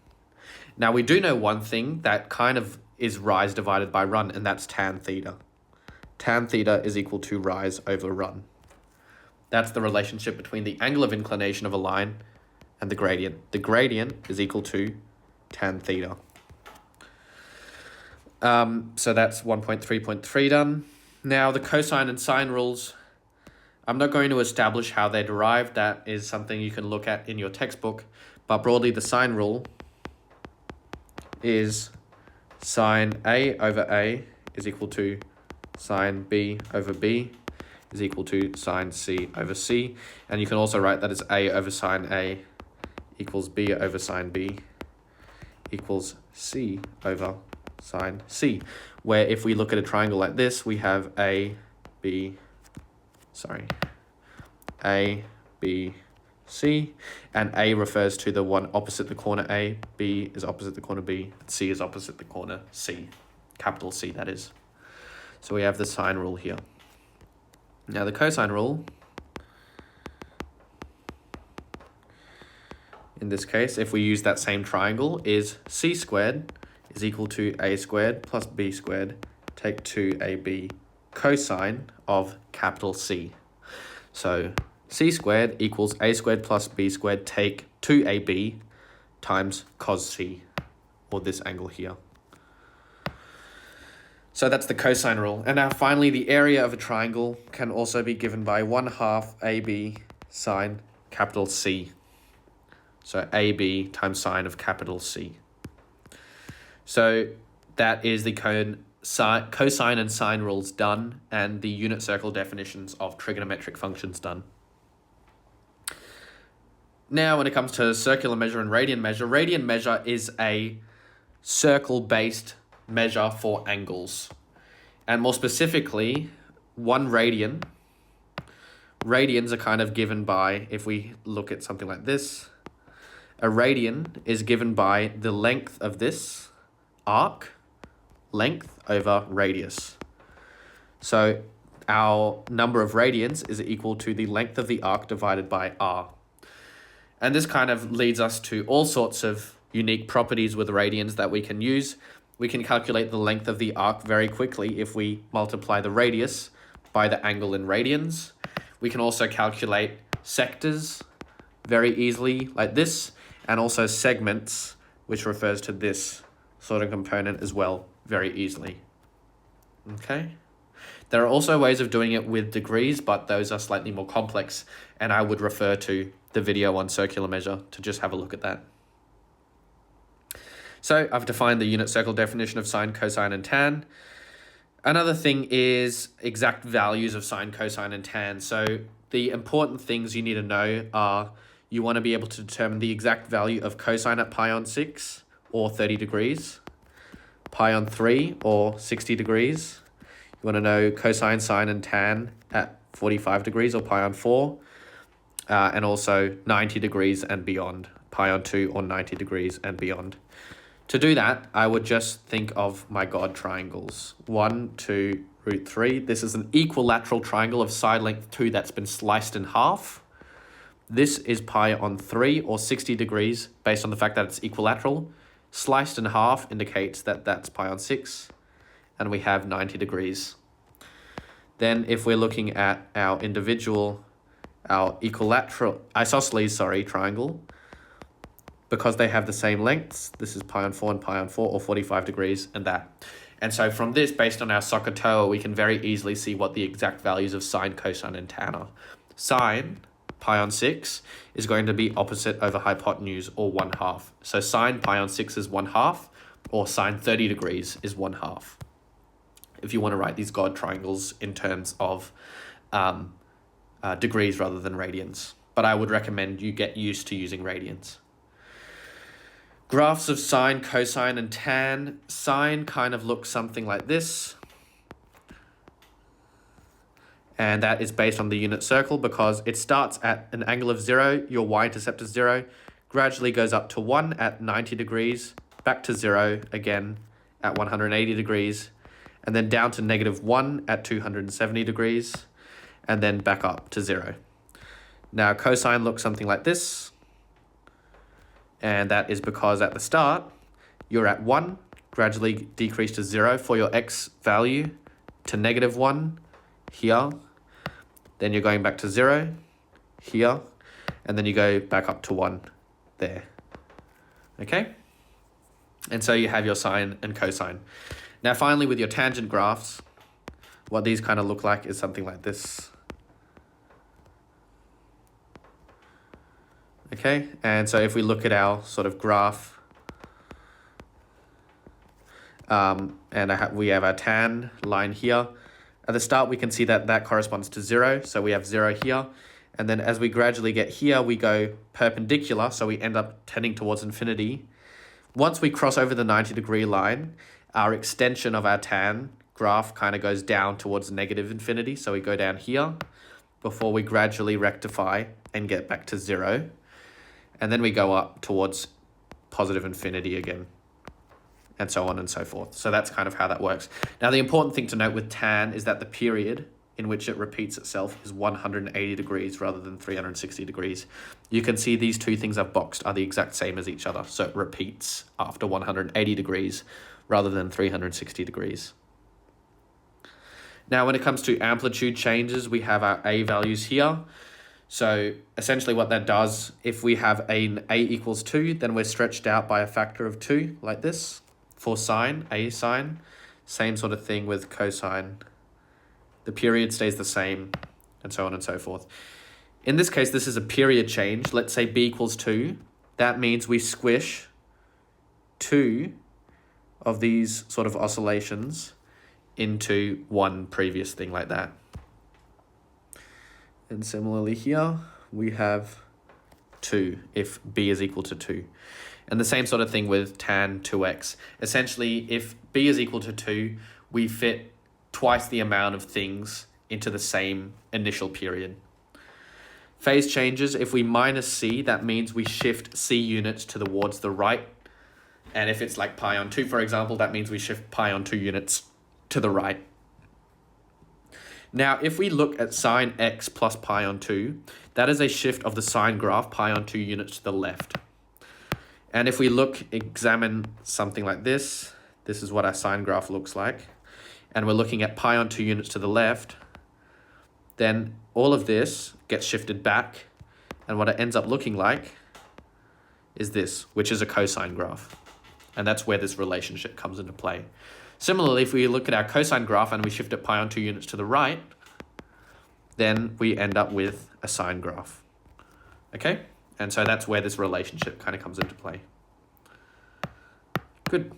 Now we do know one thing that kind of is rise divided by run, and that's tan theta. Tan theta is equal to rise over run. That's the relationship between the angle of inclination of a line and the gradient. The gradient is equal to tan theta. So that's 1.3.3 done. Now the cosine and sine rules, I'm not going to establish how they're derived. That is something you can look at in your textbook. But broadly, the sine rule is sine A over A is equal to sine B over B is equal to sine C over C. And you can also write that as A over sine A equals B over sine B equals C over sine C. Where if we look at a triangle like this, we have A, B, C, and A refers to the one opposite the corner A, B is opposite the corner B, and C is opposite the corner C, capital C that is. So we have the sine rule here. Now the cosine rule, in this case, if we use that same triangle, is C squared is equal to A squared plus B squared, take 2AB cosine of capital C. So C squared equals A squared plus B squared, take 2AB times cos C, or this angle here. So that's the cosine rule. And now finally, the area of a triangle can also be given by 1/2 AB sine capital C. So AB times sine of capital C. So that is the cosine and sine rules done, and the unit circle definitions of trigonometric functions done. Now, when it comes to circular measure and radian measure is a circle-based measure for angles. And more specifically, 1 radian. Radians are kind of given by, if we look at something like this, a radian is given by the length of this arc, length over radius. So our number of radians is equal to the length of the arc divided by r. And this kind of leads us to all sorts of unique properties with radians that we can use. We can calculate the length of the arc very quickly if we multiply the radius by the angle in radians. We can also calculate sectors very easily like this, and also segments, which refers to this sort of component as well, very easily. Okay. There are also ways of doing it with degrees, but those are slightly more complex, and I would refer to the video on circular measure to just have a look at that. So I've defined the unit circle definition of sine, cosine, and tan. Another thing is exact values of sine, cosine, and tan. So the important things you need to know are you want to be able to determine the exact value of cosine at pi on 6 or 30 degrees, pi on 3 or 60 degrees. You want to know cosine, sine, and tan at 45 degrees or pi on 4, and also 90 degrees and beyond, pi on 2 or 90 degrees and beyond. To do that, I would just think of my God triangles. 1, 2, root 3. This is an equilateral triangle of side length 2 that's been sliced in half. This is pi on 3 or 60 degrees based on the fact that it's equilateral. Sliced in half indicates that that's pi on 6. And we have 90 degrees. Then if we're looking at our equilateral, isosceles, triangle, because they have the same lengths, this is pi on 4 and pi on 4, or 45 degrees, and that. And so from this, based on our SOHCAHTOA, we can very easily see what the exact values of sine, cosine, and tan are. Sine, pi on 6, is going to be opposite over hypotenuse, or 1/2. So sine pi on 6 is 1/2, or sine 30 degrees is 1/2. If you want to write these God triangles in terms of degrees rather than radians. But I would recommend you get used to using radians. Graphs of sine, cosine, and tan. Sine kind of looks something like this. And that is based on the unit circle because it starts at an angle of 0, your y-intercept is 0, gradually goes up to 1 at 90 degrees, back to 0 again at 180 degrees, and then down to -1 at 270 degrees, and then back up to 0. Now cosine looks something like this, and that is because at the start, you're at 1, gradually decrease to 0 for your x value, to -1 here, then you're going back to 0 here, and then you go back up to 1 there. Okay? And so you have your sine and cosine. Now finally, with your tangent graphs, what these kind of look like is something like this. Okay, and so if we look at our sort of graph, we have our tan line here. At the start, we can see that that corresponds to 0, so we have 0 here. And then as we gradually get here, we go perpendicular, so we end up tending towards infinity. Once we cross over the 90-degree line, our extension of our tan graph kind of goes down towards negative infinity, so we go down here before we gradually rectify and get back to 0. And then we go up towards positive infinity again, and so on and so forth. So that's kind of how that works. Now, the important thing to note with tan is that the period in which it repeats itself is 180 degrees rather than 360 degrees. You can see these two things I've boxed are the exact same as each other. So it repeats after 180 degrees rather than 360 degrees. Now, when it comes to amplitude changes, we have our A values here. So essentially what that does, if we have an A equals 2, then we're stretched out by a factor of 2 like this. For sine, A sine, same sort of thing with cosine. The period stays the same, and so on and so forth. In this case, this is a period change. Let's say B equals 2. That means we squish 2 of these sort of oscillations into one previous thing like that. And similarly here, we have 2 if B is equal to 2. And the same sort of thing with tan 2x. Essentially, if B is equal to 2, we fit twice the amount of things into the same initial period. Phase changes, if we minus C, that means we shift C units towards the right. And if it's like pi on 2, for example, that means we shift pi on 2 units to the right. Now, if we look at sine x plus pi on 2, that is a shift of the sine graph pi on 2 units to the left. And if we examine something like this is what our sine graph looks like, and we're looking at pi on 2 units to the left, then all of this gets shifted back, and what it ends up looking like is this, which is a cosine graph. And that's where this relationship comes into play. Similarly, if we look at our cosine graph and we shift it pi on 2 units to the right, then we end up with a sine graph. Okay? And so that's where this relationship kind of comes into play. Good.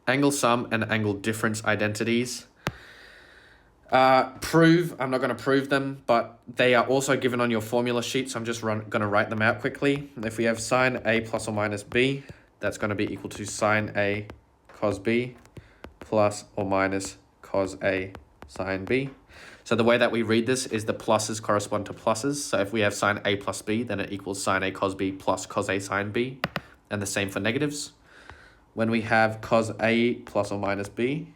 Angle sum and angle difference identities. I'm not going to prove them, but they are also given on your formula sheet, so I'm just going to write them out quickly. If we have sine A plus or minus B, that's going to be equal to sine A cos B plus or minus cos A sine B. So the way that we read this is the pluses correspond to pluses. So if we have sine A plus B, then it equals sine A cos B plus cos A sine B, and the same for negatives. When we have cos A plus or minus B,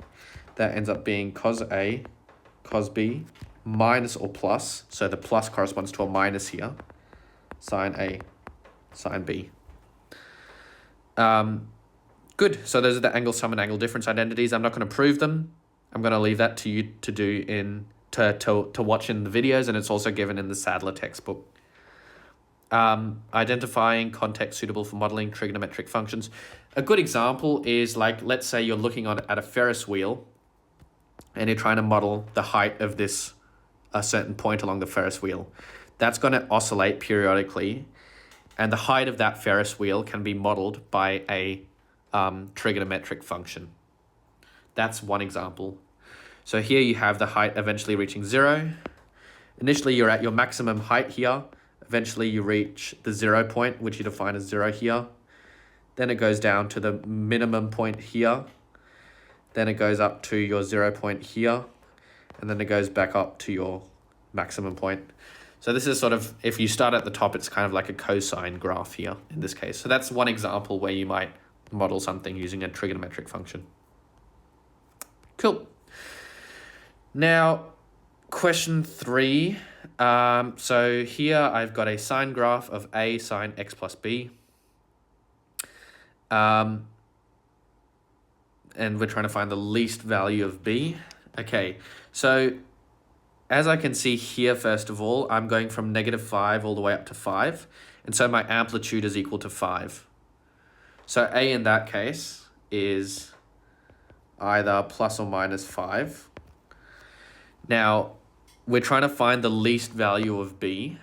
that ends up being cos A cos B minus or plus, so the plus corresponds to a minus here, sine A sine B. Good, so those are the angle sum and angle difference identities. I'm not going to prove them. I'm going to leave that to you to do to watch in the videos, and it's also given in the Sadler textbook. Identifying context suitable for modeling trigonometric functions. A good example is, like, let's say you're looking at a Ferris wheel and you're trying to model the height of a certain point along the Ferris wheel. That's going to oscillate periodically, and the height of that Ferris wheel can be modeled by a trigonometric function. That's one example. So here you have the height eventually reaching 0. Initially you're at your maximum height here. Eventually you reach the 0 point, which you define as 0 here. Then it goes down to the minimum point here. Then it goes up to your 0 point here. And then it goes back up to your maximum point. So this is sort of, if you start at the top, it's kind of like a cosine graph here in this case. So that's one example where you might model something using a trigonometric function. Cool. Now, question 3. So here I've got a sine graph of A sine x plus B. And we're trying to find the least value of B. Okay, so as I can see here, first of all, I'm going from -5 all the way up to 5. And so my amplitude is equal to 5. So A in that case is either plus or minus 5. Now, we're trying to find the least value of B.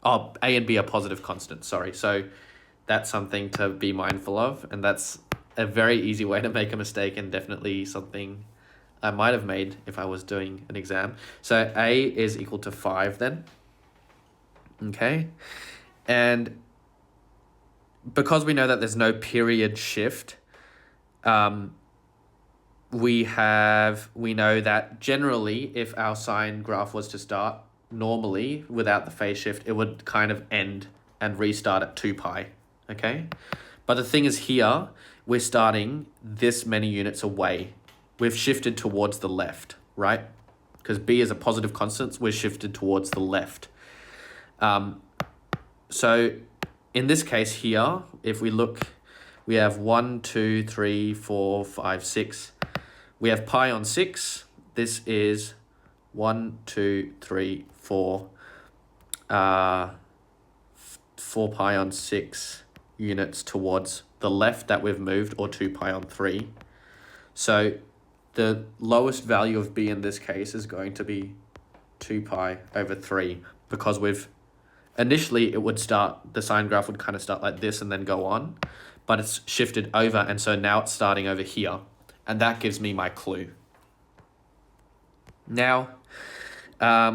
Oh, A and B are positive constants, sorry. So that's something to be mindful of. And that's a very easy way to make a mistake, and definitely something I might have made if I was doing an exam. So A is equal to 5 then. Okay. And because we know that there's no period shift, we know that generally if our sine graph was to start normally without the phase shift, it would kind of end and restart at 2 pi, okay? But the thing is here, we're starting this many units away. We've shifted towards the left, right? Because B is a positive constant, we're shifted towards the left. So in this case here, if we look, we have 1, 2, 3, 4, 5, 6. We have pi on 6. This is 1, 2, 3, 4. 4 pi on 6 units towards the left that we've moved, or 2 pi on 3. So the lowest value of B in this case is going to be 2 pi over 3, because initially it would start, the sine graph would kind of start like this and then go on, but it's shifted over, and so now it's starting over here, and that gives me my clue. Now,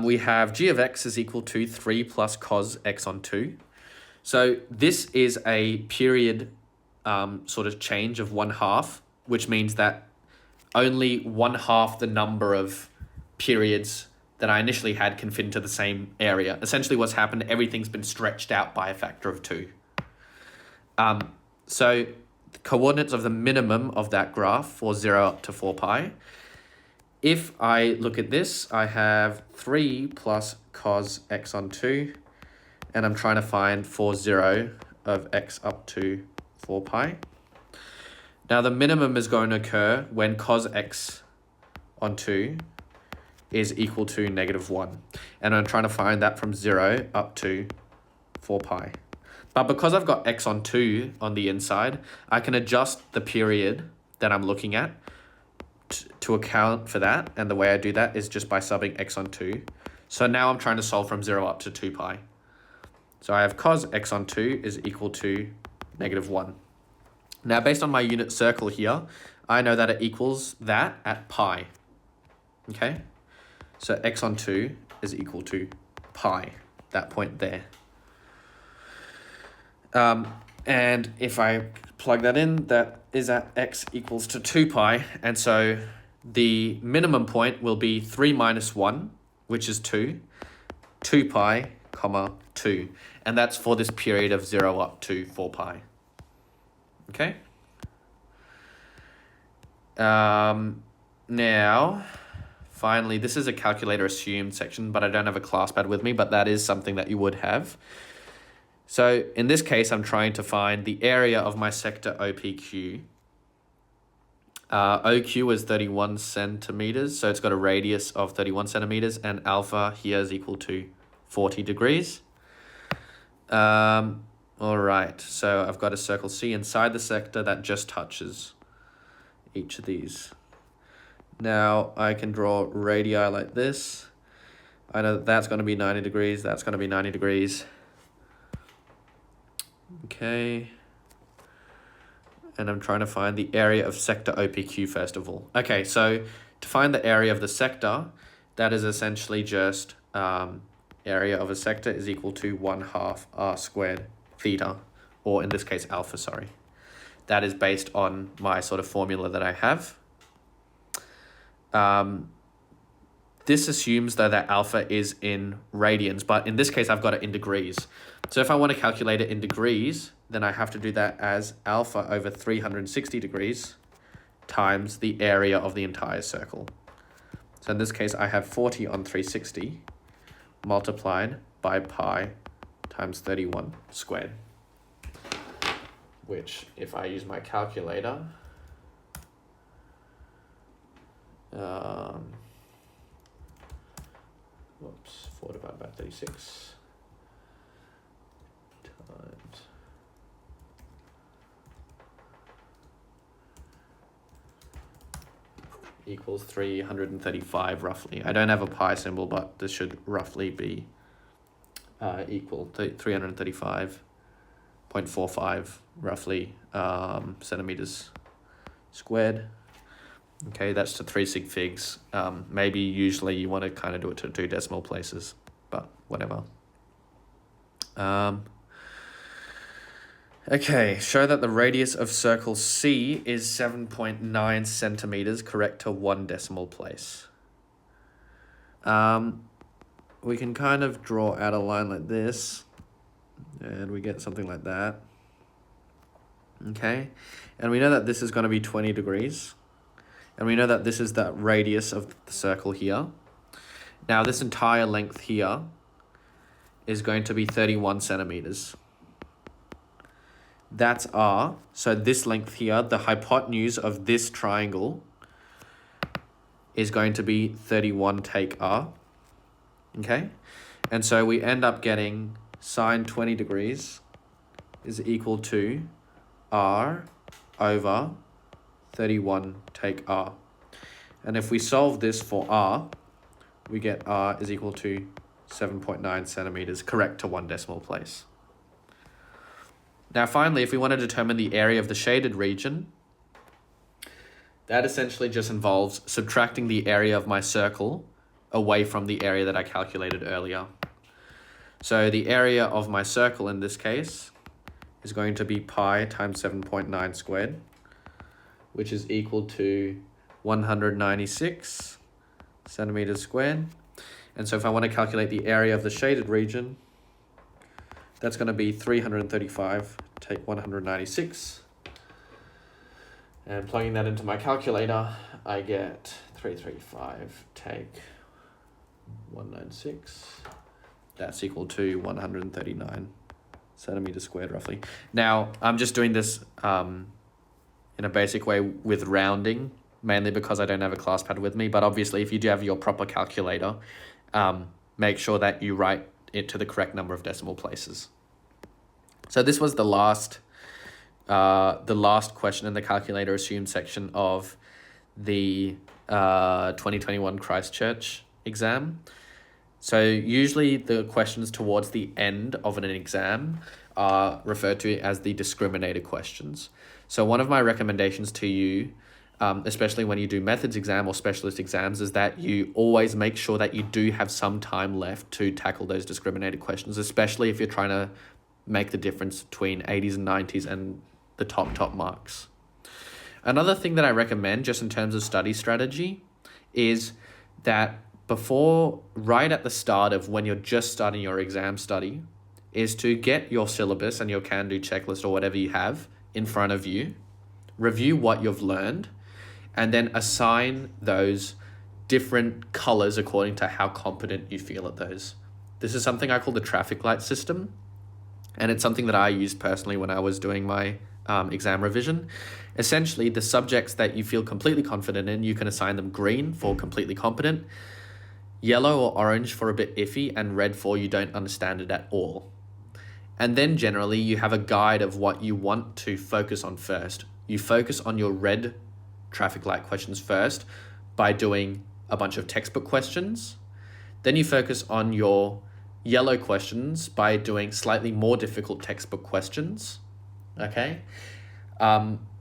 we have g of x is equal to 3 plus cos x on 2. So this is a period sort of change of 1/2, which means that only 1/2 the number of periods that I initially had can fit into the same area. Essentially what's happened, everything's been stretched out by a factor of 2. So the coordinates of the minimum of that graph for 0 up to 4 pi if I look at this, I have 3 plus cos x on 2, and I'm trying to find for 0 of x up to 4 pi. Now the minimum is going to occur when cos x on 2 is equal to -1. And I'm trying to find that from 0 up to 4 pi. But because I've got x on 2 on the inside, I can adjust the period that I'm looking at to account for that. And the way I do that is just by subbing x on 2. So now I'm trying to solve from 0 up to 2 pi. So I have cos x on 2 is equal to -1. Now, based on my unit circle here, I know that it equals that at pi. Okay? So x on 2 is equal to pi, that point there. And if I plug that in, that is at x equals to 2 pi. And so the minimum point will be 3 minus 1, which is 2, 2 pi, comma 2. And that's for this period of 0 up to 4 pi. Okay? Now, finally, this is a calculator assumed section, but I don't have a class pad with me, but that is something that you would have. So in this case, I'm trying to find the area of my sector OPQ. OQ is 31 centimeters, so it's got a radius of 31 centimeters, and alpha here is equal to 40 degrees. All right, so I've got a circle C inside the sector that just touches each of these. Now I can draw radii like this. I know that that's going to be 90 degrees, that's going to be 90 degrees. Okay. And I'm trying to find the area of sector OPQ first of all. Okay, so to find the area of the sector, that is essentially just area of a sector is equal to 1/2 r squared theta, or in this case alpha, sorry. That is based on my sort of formula that I have. This assumes though that alpha is in radians, but in this case I've got it in degrees. So if I want to calculate it in degrees, then I have to do that as alpha over 360 degrees times the area of the entire circle. So in this case I have 40 on 360 multiplied by pi times 31 squared. Which, if I use my calculator, whoops, 4 divided by 36 times equals 335 roughly. I don't have a pi symbol, but this should roughly be equal to 335.45 roughly centimeters squared. Okay, that's to 3 sig figs. Maybe usually you want to kind of do it to 2 decimal places, but whatever. Okay, show that the radius of circle C is 7.9 centimeters, correct to 1 decimal place. We can kind of draw out a line like this, and we get something like that. Okay, and we know that this is going to be 20 degrees. And we know that this is the radius of the circle here. Now this entire length here is going to be 31 centimeters. That's R. So this length here, the hypotenuse of this triangle, is going to be 31 take R. Okay? And so we end up getting sine 20 degrees is equal to R over 31 take R. And if we solve this for R, we get R is equal to 7.9 centimeters, correct to 1 decimal place. Now finally, if we want to determine the area of the shaded region, that essentially just involves subtracting the area of my circle away from the area that I calculated earlier. So the area of my circle in this case is going to be pi times 7.9 squared, which is equal to 196 centimeters squared. And so if I want to calculate the area of the shaded region, that's going to be 335 take 196. And plugging that into my calculator, I get 335 take 196. That's equal to 139 centimeters squared roughly. Now, I'm just doing this in a basic way with rounding, mainly because I don't have a class pad with me. But obviously, if you do have your proper calculator, make sure that you write it to the correct number of decimal places. So this was the last question in the calculator assumed section of the 2021 Christchurch exam. So usually the questions towards the end of an exam are referred to as the discriminator questions. So one of my recommendations to you, especially when you do methods exam or specialist exams, is that you always make sure that you do have some time left to tackle those discriminator questions, especially if you're trying to make the difference between 80s and 90s and the top marks. Another thing that I recommend just in terms of study strategy is that right at the start of when you're just starting your exam study, is to get your syllabus and your can-do checklist or whatever you have in front of you, review what you've learned, and then assign those different colors according to how competent you feel at those. This is something I call the traffic light system, and it's something that I used personally when I was doing my exam revision. Essentially, the subjects that you feel completely confident in, you can assign them green for completely competent, yellow or orange for a bit iffy, and red for you don't understand it at all. And then generally you have a guide of what you want to focus on first. You focus on your red traffic light questions first by doing a bunch of textbook questions. Then you focus on your yellow questions by doing slightly more difficult textbook questions. Okay.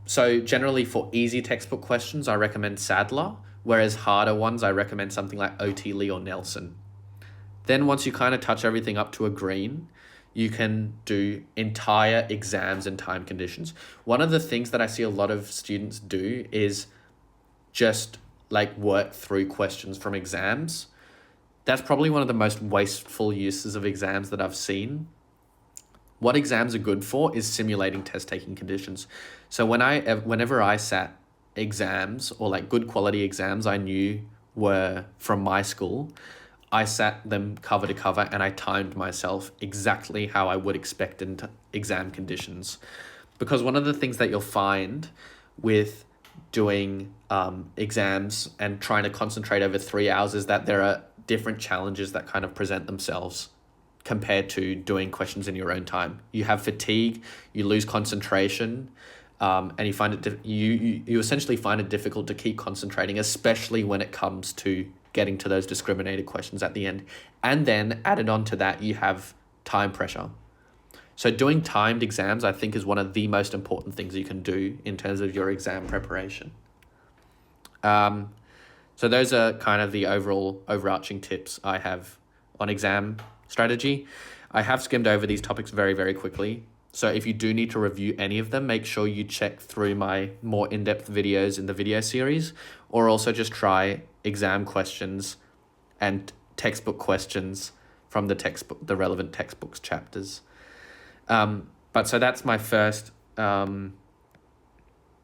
So generally for easy textbook questions, I recommend Sadler, whereas harder ones, I recommend something like O.T. Lee or Nelson. Then once you kind of touch everything up to a green, you can do entire exams and time conditions. One of the things that I see a lot of students do is just like work through questions from exams. That's probably one of the most wasteful uses of exams that I've seen. What exams are good for is simulating test-taking conditions. So whenever I sat exams or like good quality exams I knew were from my school, I sat them cover to cover and I timed myself exactly how I would expect in exam conditions. Because one of the things that you'll find with doing exams and trying to concentrate over 3 hours is that there are different challenges that kind of present themselves compared to doing questions in your own time. You have fatigue, you lose concentration, and you find it you essentially find it difficult to keep concentrating, especially when it comes to getting to those discriminated questions at the end. And then added on to that, you have time pressure. So doing timed exams, I think, is one of the most important things you can do in terms of your exam preparation. So those are kind of the overarching tips I have on exam strategy. I have skimmed over these topics very, very quickly. So if you do need to review any of them, make sure you check through my more in-depth videos in the video series, or also just try exam questions and textbook questions from the relevant textbooks chapters. But so that's my first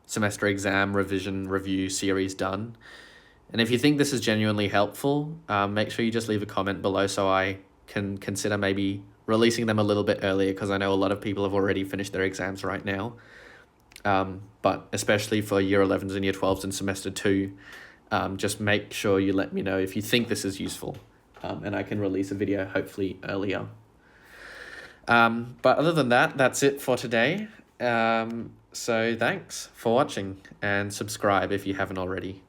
semester exam revision review series done. And if you think this is genuinely helpful, make sure you just leave a comment below so I can consider maybe releasing them a little bit earlier, because I know a lot of people have already finished their exams right now. But especially for year 11s and year 12s in semester 2, just make sure you let me know if you think this is useful, and I can release a video hopefully earlier. But other than that, that's it for today. So thanks for watching, and subscribe if you haven't already.